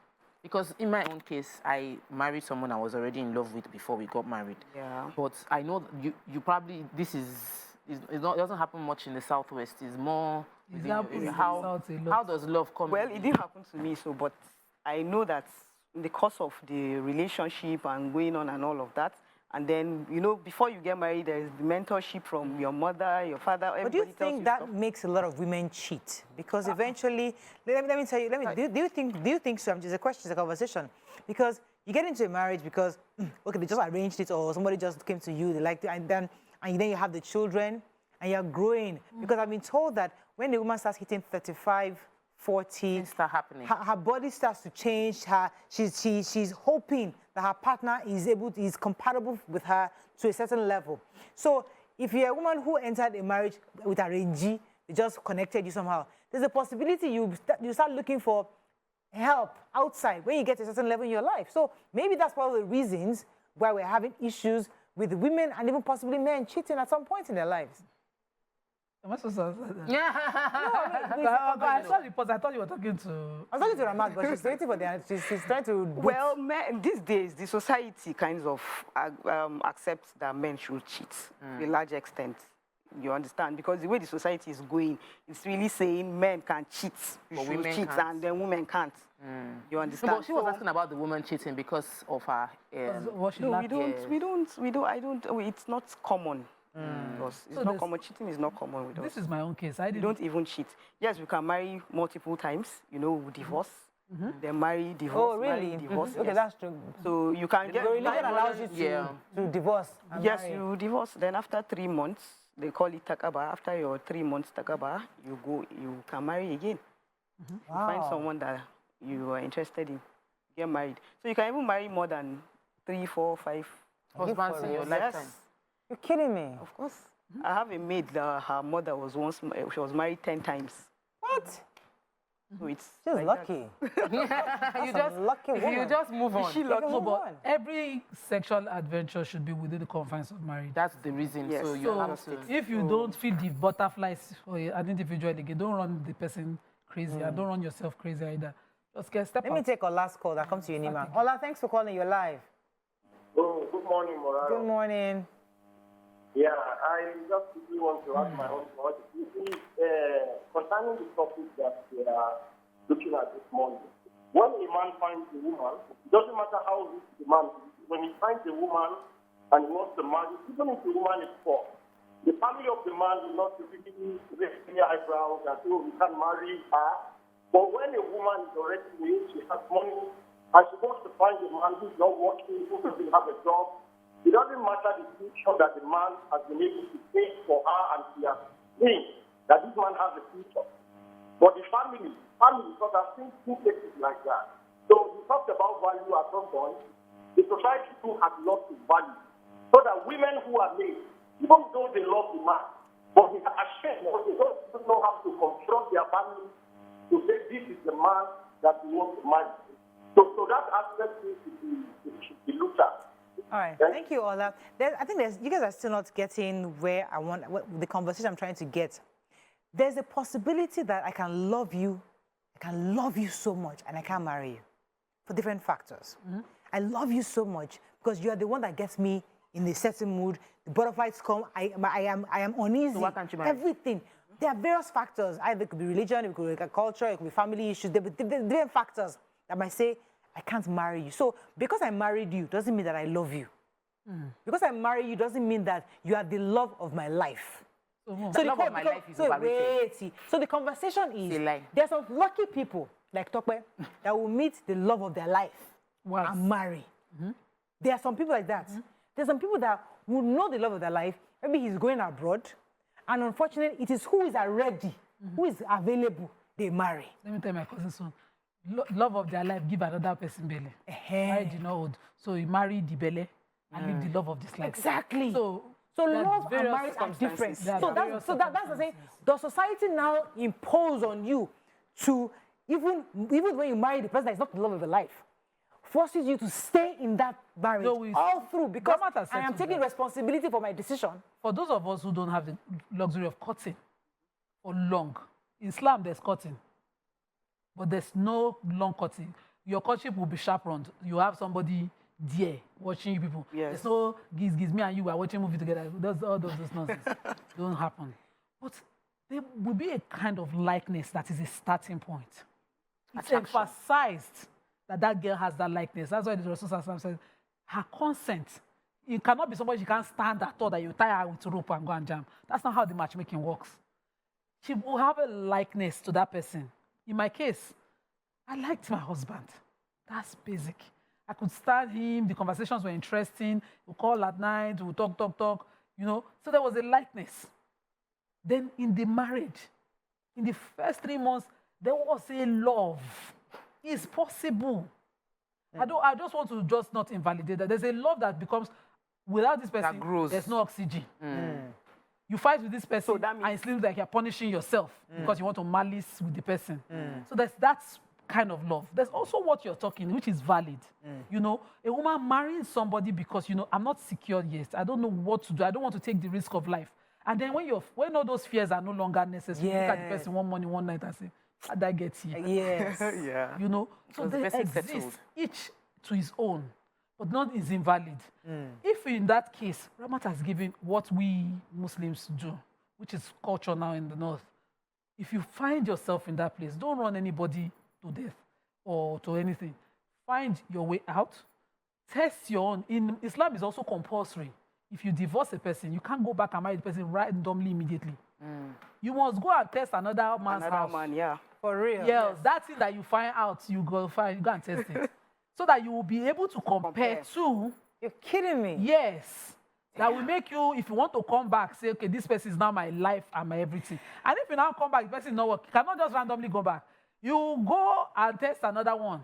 Because in my own case, I married someone I was already in love with before we got married. Yeah. But I know you probably, it doesn't happen much in the Southwest. It's more, how does love come? Well, it didn't happen to me, but I know that in the course of the relationship and going on and all of that, and then, before you get married, there's the mentorship from your mother, your father. But do you think that makes a lot of women cheat? Because eventually, let me tell you, do you think so? It's a question, it's a conversation. Because you get into a marriage because, okay, they just arranged it or somebody just came to you, they like to, and then you have the children and you're growing. Because I've been told that when the woman starts hitting 35, 40, things start happening. Her body starts to change. She's hoping that her partner is compatible with her to a certain level. So if you're a woman who entered a marriage with a range, they just connected you somehow, there's a possibility you start looking for help outside when you get to a certain level in your life. So maybe that's one of the reasons why we're having issues with women and even possibly men cheating at some point in their lives. Am I supposed to answer that? Yeah. I saw the post. I thought you were talking to... I was talking to Ramat, but she's waiting for the answer. She's trying to... Well, these days, the society kind of accepts that men should cheat to a large extent. You understand? Because the way the society is going, it's really saying men can cheat. You should cheat, and then women can't. You understand? No, but she was asking about the woman cheating because of her... It's not common. It's not common. Cheating is not common with us. This is my own case. We don't even cheat. Yes, we can marry multiple times, we divorce. They marry, divorce. Oh, really? Marry, divorce. Okay, yes. that's true. So you can get. The religion allows you to divorce. And Yes, marry. you divorce. Then after 3 months, they call it takaba. After your 3 months takaba, you can marry again. You find someone that you are interested in, get married. So you can even marry more than 3, 4, 5 husbands in your lifetime. Yes. You're kidding me? Of course. I have a maid that her mother was she was married 10 times. What? So it's She's like lucky. You just lucky woman. You just move on. She lucky. Move But on. every sexual adventure should be within the confines of marriage. That's the reason. Yes. So you So have to. if you don't feel the butterflies for an individual again, don't run the person crazy and don't run yourself crazy either. Just get step Let me out. take our last call that comes to you, Nima. Ola, thanks for calling. You're live. Oh, good morning, Morales. Good morning. Yeah, I just really want to ask my own thoughts. Concerning the topic that we are looking at this morning, when a man finds a woman, it doesn't matter how rich the man is, when he finds a woman and he wants to marry, even if the woman is poor, the family of the man will not typically raise their eyebrows and say, oh, we can marry her. But when a woman is already rich, she has money, and she wants to find a man who's not working, who doesn't have a job, it doesn't matter the future that the man has been able to pay for her and she has seen that this man has a future. But the family, because I've seen 2 cases like that. So we talked about value at some point. The society too has lost its value. So that women who are made, even though they love the man, but they are ashamed or they don't know how to confront their family to say this is the man that we want to marry. So that aspect should be looked at. All right. Thank you, Ola. I think you guys are still not getting where I want, the conversation I'm trying to get. There's a possibility that I can love you so much, and I can't marry you for different factors. I love you so much because you are the one that gets me in a certain mood. The butterflies come. I am uneasy. So why can't you marry? Everything. There are various factors. Either it could be religion, it could be culture, it could be family issues. There are different factors that might say, I can't marry you. So because I married you doesn't mean that I love you. Because I marry you doesn't mean that you are the love of my life. The love of my life is overrated. So the conversation is, It's a lie. there's some lucky people like Tokwe that will meet the love of their life and marry. There are some people like that. There's some people that will know the love of their life. Maybe he's going abroad, and unfortunately, it is who is ready, who is available, they marry. Let me tell my cousin son. Love of their life, give another person belly. Marriage is not old. So you marry the belly and leave the love of this life. Exactly. So love and marriage are different. So that's the thing. Does society now impose on you to, even when you marry the person that is not the love of your life, forces you to stay in that marriage all through because I am taking responsibility for my decision. For those of us who don't have the luxury of cutting for long, in Islam there's cutting, but there's no long cutting. Your courtship will be chaperoned. You have somebody there watching you people. Yes. There's no gives me and you are watching movie together. All those nonsense don't happen. But there will be a kind of likeness that is a starting point. It's emphasized that girl has that likeness. That's why the Rasul says her consent. It cannot be somebody she can't stand at all that you tie her with rope and go and jam. That's not how the matchmaking works. She will have a likeness to that person. In my case, I liked my husband. That's basic. I could stand him. The conversations were interesting. We call at night. We talk. You know. So there was a likeness. Then in the marriage, in the first 3 months, there was a love. It's possible. I just want to just not invalidate that. There's a love that becomes, without this person, there's no oxygen. You fight with this person, so and it seems like you're punishing yourself because you want to malice with the person. So that's kind of love. There's also what you're talking, which is valid. You know, a woman marrying somebody because, you know, I'm not secure yet. I don't know what to do. I don't want to take the risk of life. And then when all those fears are no longer necessary, you look at the person one morning, one night and say, how'd I get here? Yes. Yeah. You know, so they exist, each to his own, but none is invalid. If in that case, Ramat has given what we Muslims do, which is culture now in the North, if you find yourself in that place, don't run anybody to death or to anything. Find your way out. Test your own. Islam is also compulsory. If you divorce a person, you can't go back and marry the person randomly immediately. You must go and test another man's house. Man, yeah. For real. Yes, that thing that you find out, you go and test it. So that you will be able to compare to. You're kidding me. Yes. That will make you, if you want to come back, say, okay, this person is now my life and my everything. And if you now come back, the person is not working, you cannot just randomly go back. You go and test another one.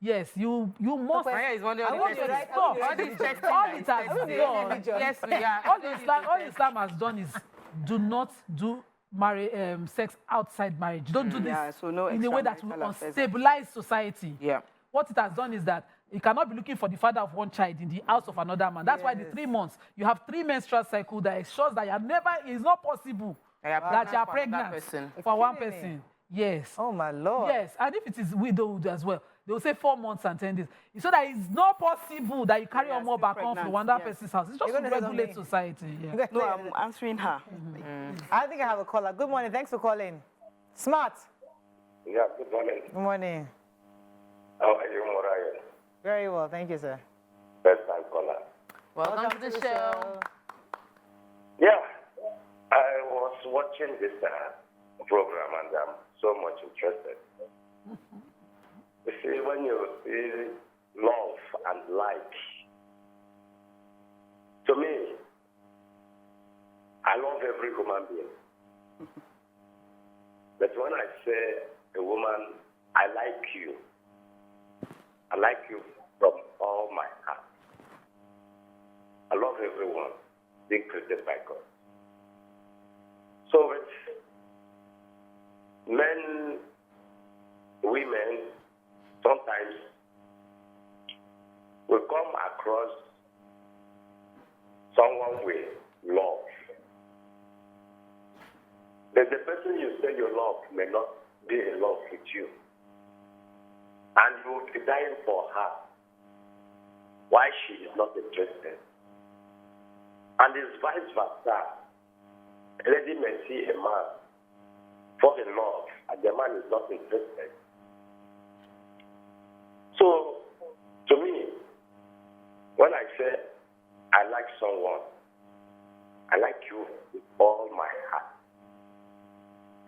Yes, you must. Maria is one of the All it has done. Yes, we are. All Islam has done is do not do sex outside marriage. Don't do this in a way that will unstabilize society. Yeah. What it has done is that you cannot be looking for the father of one child in the house of another man. That's why the 3 months, you have 3 menstrual cycles that ensures that it's not possible that you are pregnant for one person. Yes. Oh, my Lord. Yes, and if it is widowed as well, they will say 4 months and 10 days. So that it's not possible that you carry on more back on from another person's house. It's just to regulate society. Yeah. No, I'm answering her. I think I have a caller. Good morning. Thanks for calling. Smart. Yeah, good morning. Good morning. How are you, Mariah? Very well. Thank you, sir. First time caller. Welcome to the show. Yeah, I was watching this program and I'm so much interested. You see, when you see love and like, to me, I love every human being. But when I say a woman, I like you from all my heart. I love everyone being created by God. So it's men, women, sometimes we come across someone we love. But the person you say you love may not be in love with you. And you will be dying for her. Why she is not interested. And it's vice versa. A lady may see a man fall in love and the man is not interested. So, to me, when I say I like someone, I like you with all my heart.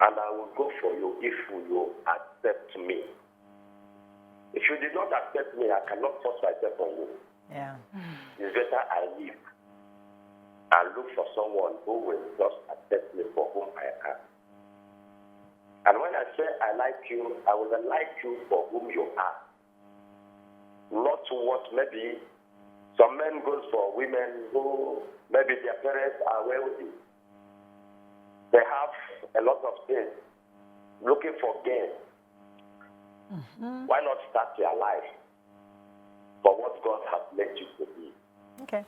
And I will go for you if you accept me. If you did not accept me, I cannot force myself on you. Yeah. It's better I leave and look for someone who will just accept me for whom I am. And when I say I like you, I will like you for whom you are. Not what maybe some men goes for women who maybe their parents are wealthy. They have a lot of things, looking for gain. Why not start your life for what God has made you to be? Okay.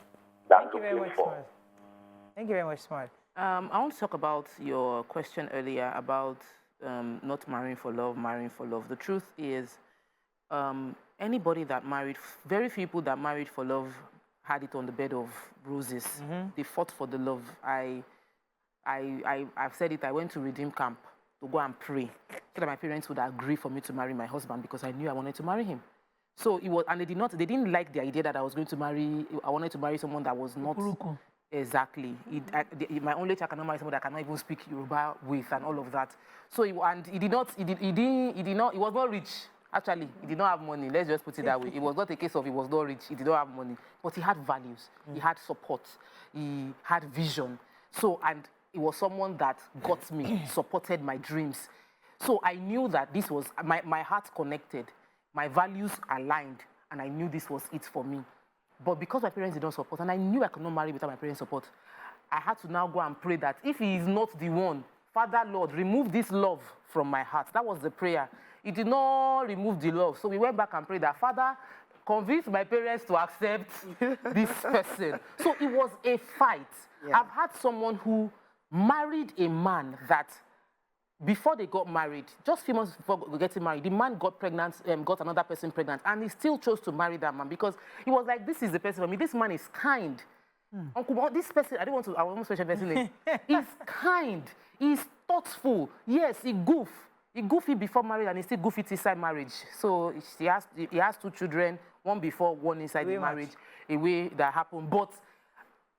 Thank you very much, Smart. Thank you very much, Smart. I want to talk about your question earlier about not marrying for love, marrying for love. The truth is, anybody that married, very few people that married for love had it on the bed of roses. They fought for the love. I've said it, I went to Redeem Camp to go and pray so that my parents would agree for me to marry my husband because I knew I wanted to marry him. So it was, and they didn't like the idea that I was going to marry, I wanted to marry someone that was not... Exactly. My only child cannot marry someone that cannot even speak Yoruba with and all of that. So he was not rich. Actually, he did not have money. Let's just put it that way. It was not a case of he was not rich. He did not have money. But he had values. He had support. He had vision. So, and it was someone that got me, supported my dreams. So I knew that this was, my heart connected. My values aligned. And I knew this was it for me. But because my parents did not support, and I knew I could not marry without my parents' support, I had to now go and pray that if he is not the one, Father, Lord, remove this love from my heart. That was the prayer. It did not remove the love. So we went back and prayed that, Father, convince my parents to accept this person. So it was a fight. Yeah. I've had someone who married a man that before they got married, just a few months before getting married, the man got pregnant, got another person pregnant, and he still chose to marry that man because he was like, this is the person for me. This man is kind. Uncle, this person, I won't mention the person's name. He's kind. He's thoughtful. Yes, he goof. He goofy before marriage and he still goofy inside marriage. So he has 2 children, one before, one inside the marriage, a way that happened. But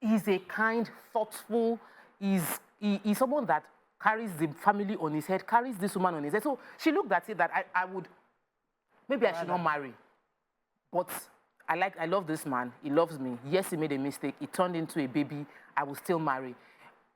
he's a kind, thoughtful, he's he's someone that carries the family on his head, carries this woman on his head. So she looked at it that I would, maybe I should not marry. But I love this man. He loves me. Yes, he made a mistake. He turned into a baby. I will still marry.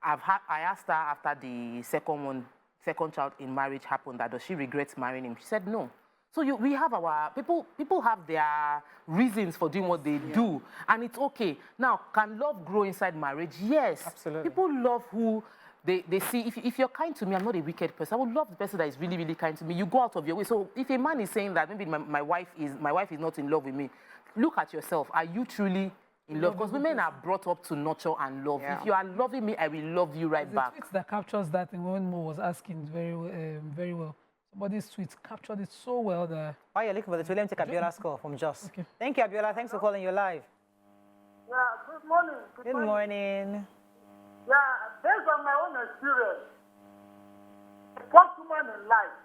I asked her after the second child in marriage happened, that does she regret marrying him? She said no. So we have our people have their reasons for doing what they do, and it's okay. Now, can love grow inside marriage? Yes, absolutely. People love who they see. If you're kind to me, I'm not a wicked person. I would love the person that is really, really kind to me. You go out of your way. So if a man is saying that maybe my wife is not in love with me, look at yourself. Are you truly in love? Because women are brought up to nurture and love. Yeah. If you are loving me, I will love you right back. The tweet that captures that thing when Mo was asking very well. Somebody's tweet captured it so well that... While you're looking for the tweet, let me take Abiola's call from Jos. Okay. Thank you, Abiola. Thanks for calling. You're live. Yeah, good morning. Good morning. Yeah, based on my own experience, a first woman in life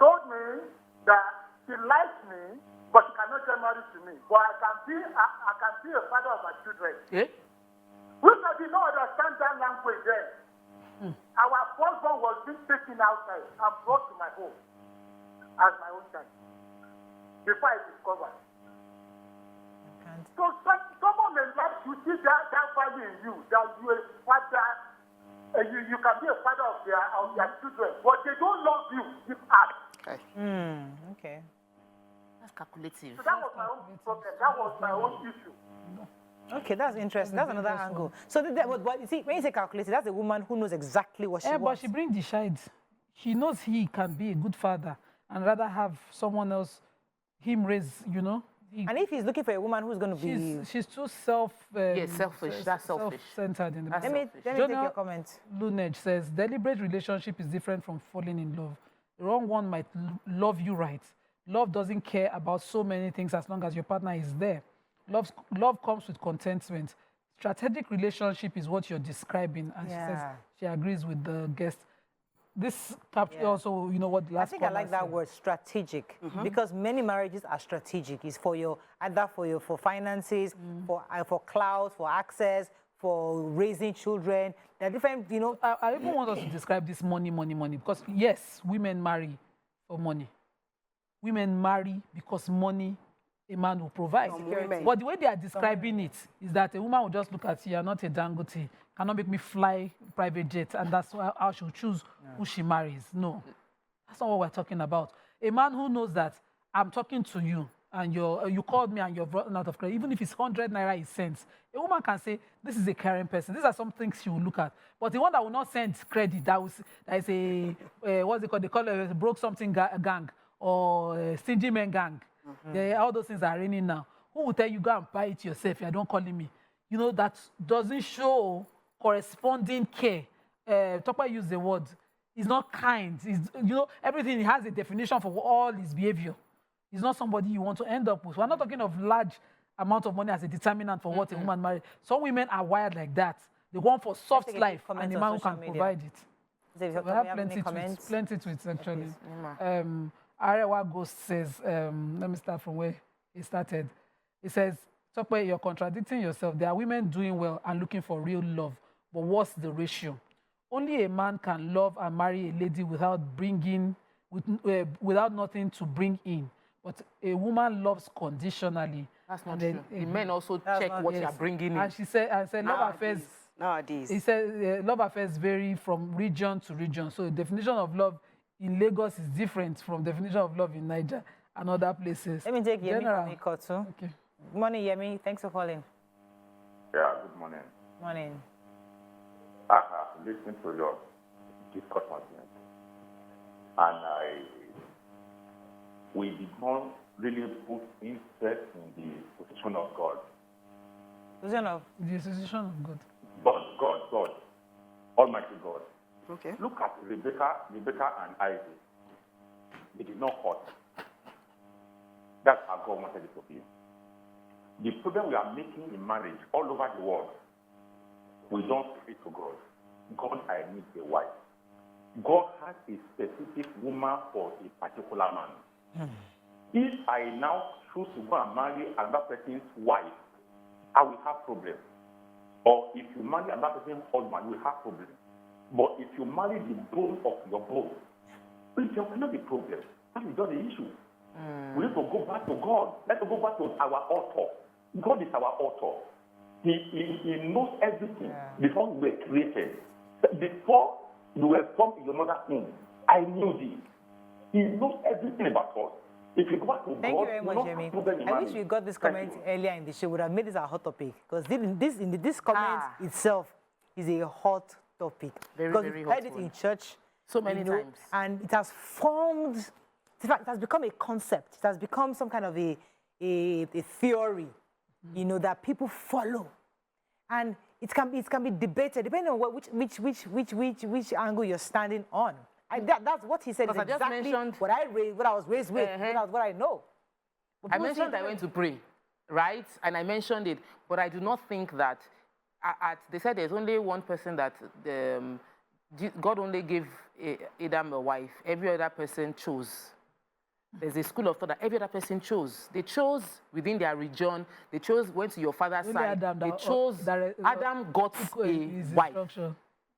told me that she likes me, but she cannot get married to me. But I can be a father of my children. Yeah? Which I did not understand that language then. Our firstborn was being taken outside and brought to my home as my own child before I discovered. So someone may love to see that value in you, that you are a father, you can be a father of their children, but they don't love you with us. Okay. Okay. That's calculative. So that was my own problem. That was my own issue. Okay, that's interesting. That's another angle. So, but you see, when you say calculated, that's a woman who knows exactly what she wants. But she brings the shade. She knows he can be a good father and rather have someone else, him raise, you know. And if he's looking for a woman who's going to be... She's too selfish. That's selfish. Self-centered in the Let me take your comment. Lunage says, deliberate relationship is different from falling in love. The wrong one might love you right. Love doesn't care about so many things as long as your partner is there. Love comes with contentment. Strategic relationship is what you're describing. And she says she agrees with the guest. This capture also, you know what, last I think I like that word, strategic, because many marriages are strategic. It's for your, either for finances, for clout, for access, for raising children. There are different, you know. I even want us to describe this money, because yes, women marry for money. Women marry because money a man will provide. But the way they are describing it is that a woman will just look at you, you're not a Dangote, cannot make me fly private jet, and that's how she'll choose who she marries. No, that's not what we're talking about. A man who knows that I'm talking to you, and you called me and you're run out of credit, even if it's 100 naira is cents, a woman can say, this is a caring person. These are some things she will look at. But the one that will not send credit, that is a, what's it called? They call it a broke something gang or a stingy men gang. All those things are raining now. Who will tell you, go and buy it yourself? You don't calling me. You know, that doesn't show corresponding care. Tokpa used the word. He's not kind. You know, everything, he has a definition for all his behavior. He's not somebody you want to end up with. We're not talking of large amount of money as a determinant for what a woman marries. Some women are wired like that. They want for soft life, and a man who can provide it. We have plenty tweets actually. Arewa Ghost says, let me start from where he started. He says, Tokwe, you're contradicting yourself. There are women doing well and looking for real love. But what's the ratio? Only a man can love and marry a lady without without nothing to bring in. But a woman loves conditionally. That's not true. The men also check what you are bringing in. And she said, love affairs. Nowadays. He said, love affairs vary from region to region. So the definition of love in Lagos is different from definition of love in Niger and other places. Let me take Yemi from Ikotu. Okay. Good morning, Yemi. Thanks for calling. Yeah, good morning. Morning. I have listened to your discussion, and we did not really put interest in the position of God. Position of? The position of God. But God, Almighty God. Okay. Look at Rebecca and Isaac. They did not hurt. That's how God wanted it to be. The problem we are making in marriage all over the world, we don't pray to God. God, I need a wife. God has a specific woman for a particular man. If I now choose to go and marry another person's wife, I will have problems. Or if you marry another person's husband, you will have problems. But if you marry the bone of your bone, there will not be problem. That is just the issue. We need to go back to God. Let's go back to our author. God is our author. He knows everything before we were created. Before you were formed in your mother's womb, I knew thee. He knows everything about us. If you go back to Thank God, you very much, Jamie. I wish we got this comment earlier in the show. Would have made this a hot topic, because this comment itself is a hot topic. Very, because very we've hot heard it one. in church So many times. and it has formed. In fact, it has become a concept. It has become some kind of a theory, that people follow, and it can be debated depending on which angle you're standing on. That's what he said. Is exactly what I was raised with. What I know. I mentioned I went to pray, right? And I mentioned it, but I do not think that. They said there's only one person that God only gave Adam a wife. Every other person chose. There's a school of thought that every other person chose. They chose within their region. They went to your father's side. They chose. Adam got a wife.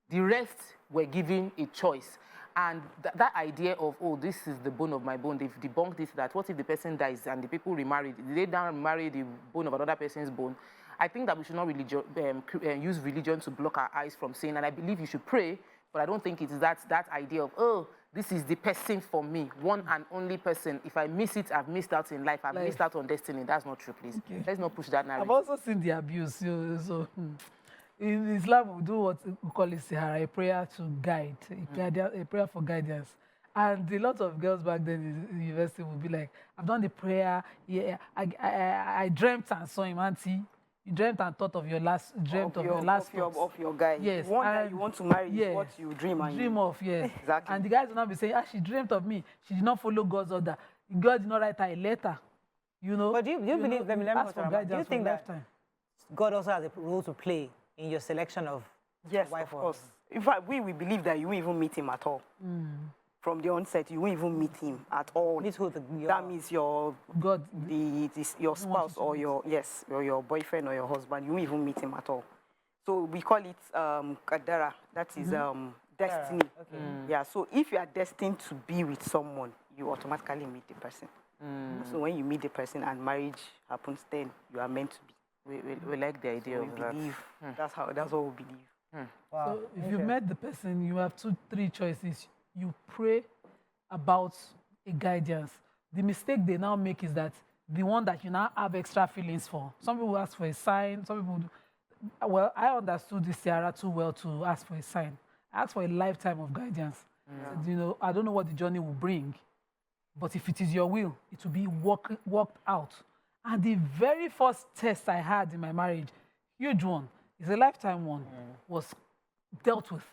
The rest were given a choice. And that idea of, oh, this is the bone of my bone, they've debunked this, that what if the person dies and the people remarried? They now marry the bone of another person's bone. I think that we should not use religion to block our eyes from sin. And I believe you should pray, but I don't think it is that idea of, oh, this is the person for me, one and only person. If I miss it, I've missed out in life. I've missed out on destiny. That's not true, please. Okay. Let's not push that narrative. I've also seen the abuse. So in Islam, we do what we call a prayer to guide, a prayer for guidance. And a lot of girls back then in university would be like, I've done the prayer. Yeah, I dreamt and saw him, auntie. You dreamt and thought of your last of your guy. Yes, one that you want to marry is what you dream of. Yes, exactly. And the guys will not be saying, she dreamt of me. She did not follow God's order. God did not write her a letter. But do you believe? Do you think that God also has a role to play in your selection of wife? Of course. In fact, we believe that you won't even meet him at all. From the onset, you won't even meet him at all. That means your God, your spouse or your boyfriend or your husband. You won't even meet him at all. So we call it kadara. That is destiny. Okay. Yeah. So if you are destined to be with someone, you automatically meet the person. So when you meet the person and marriage happens, then you are meant to be. We like the idea of that. That's what we believe. Wow. So if you met the person, you have 2-3 choices. You pray about a guidance. The mistake they now make is that the one that you now have extra feelings for. Some people ask for a sign. Some people do. Well, I understood this Ciara too well to ask for a sign. I asked for a lifetime of guidance. Said, I don't know what the journey will bring, but if it is your will, it will be worked out. And the very first test I had in my marriage, huge one, is a lifetime one, was dealt with.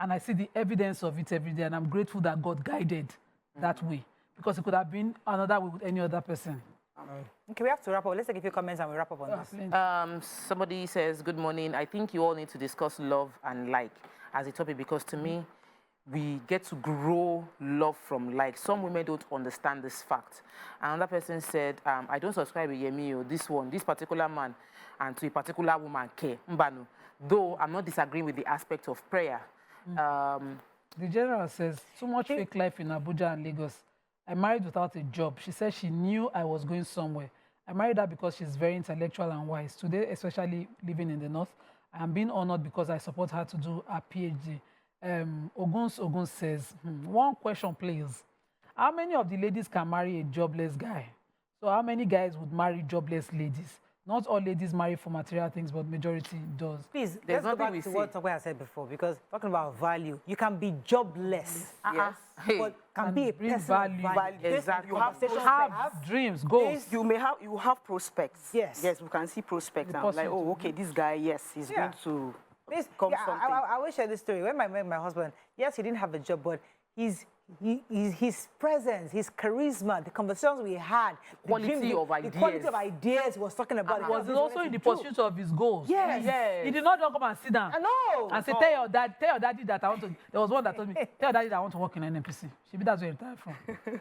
And I see the evidence of it every day, and I'm grateful that God guided that way, because it could have been another way with any other person. Okay, we have to wrap up. Let's take a few comments and we wrap up on this. Somebody says, good morning. I think you all need to discuss love and like as a topic, because to me, we get to grow love from like. Some women don't understand this fact. Another person said, I don't subscribe with Yemi, this particular man, and to a particular woman, K. Mbano. Though I'm not disagreeing with the aspect of prayer. The general says, too much fake life in Abuja and Lagos. I married without a job. She said she knew I was going somewhere. I married her because she's very intellectual and wise. Today, especially living in the north, I'm being honored because I support her to do her PhD. Ogun says, one question, please. How many of the ladies can marry a jobless guy? So how many guys would marry jobless ladies? Not all ladies marry for material things, but majority does. Please, let's go back to what I said before, because talking about value, you can be jobless, but can be a person value. Exactly. You have dreams, goals. You have prospects. Yes, we can see prospects now. Like, oh, okay, this guy, he's going to become something. I will share this story. When I met my husband, yes, he didn't have a job, but his presence, his charisma, the conversations we had, the Quality of the ideas. quality of ideas he was talking about. And was also in the pursuit of his goals. Yes. He did not come and sit down. I know. And say, tell your daddy that I want to. There was one that told me, tell your daddy that I want to work in NNPC. That's where you retired from.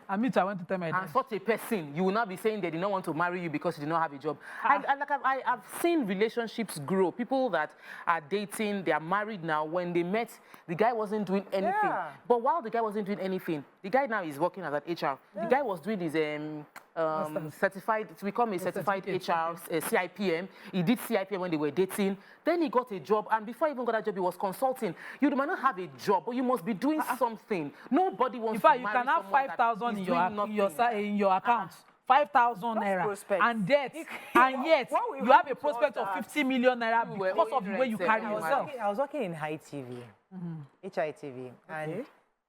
And me too, I went to tell my dad. And such a person, you will not be saying they did not want to marry you because you did not have a job. I've seen relationships grow. People that are dating, they are married now. When they met, the guy wasn't doing anything. Yeah. But while the guy wasn't doing anything, the guy now is working as an HR. The guy was doing his certified, to become a certified HR, CIPM. He did CIPM when they were dating. Then he got a job, and before he even got that job, he was consulting. You might not have a job, but you must be doing something. Nobody wants to marry you can have 5,000 in your account. 5,000 naira and debt, and yet you have a prospect of 50 million naira because of the way you carry yourself. I was working in High TV, HITV, and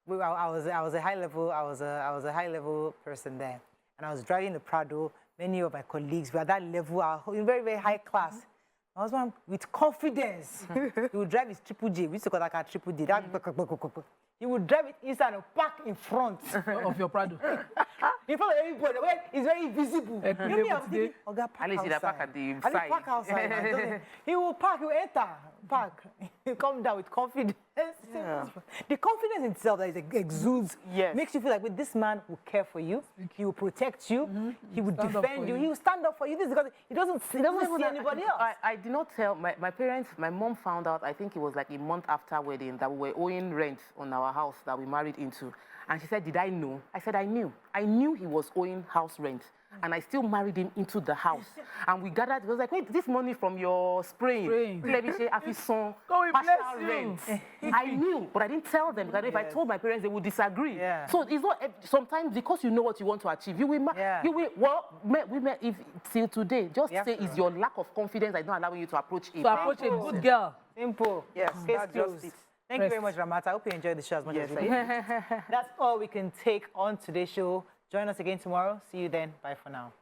I was a high level person there, and I was driving the Prado. Many of my colleagues were at that level, in very, very high class. I was one with confidence. He would drive his Triple J. We used to call that car Triple J. He would drive it inside and park in front of your Prado. In front of everybody. It's very visible. At least he'll park at the side. Park outside. He will park, he will enter, park. He'll come down with confidence. Yeah. The confidence itself that it exudes makes you feel like, wait, this man will care for you. He will protect you. He will defend you. He will stand up for you. This is because he doesn't see anybody else. I did not tell my parents. My mom found out, I think it was like a month after wedding, that we were owing rent on our house that we married into. And she said, did I know? I said, I knew. I knew he was owing house rent. And I still married him into the house. And we gathered, it was like, wait, this money from your spraying. Let me say, partial rent. I knew, but I didn't tell them, because if I told my parents, they would disagree. Yeah. So it's not, sometimes because you know what you want to achieve, you will, if till today, just say it's your lack of confidence that is not allowing you to approach a good girl. Simple. Yes, that's just it. Thank you very much, Ramata. I hope you enjoyed the show as much as we did. That's all we can take on today's show. Join us again tomorrow. See you then. Bye for now.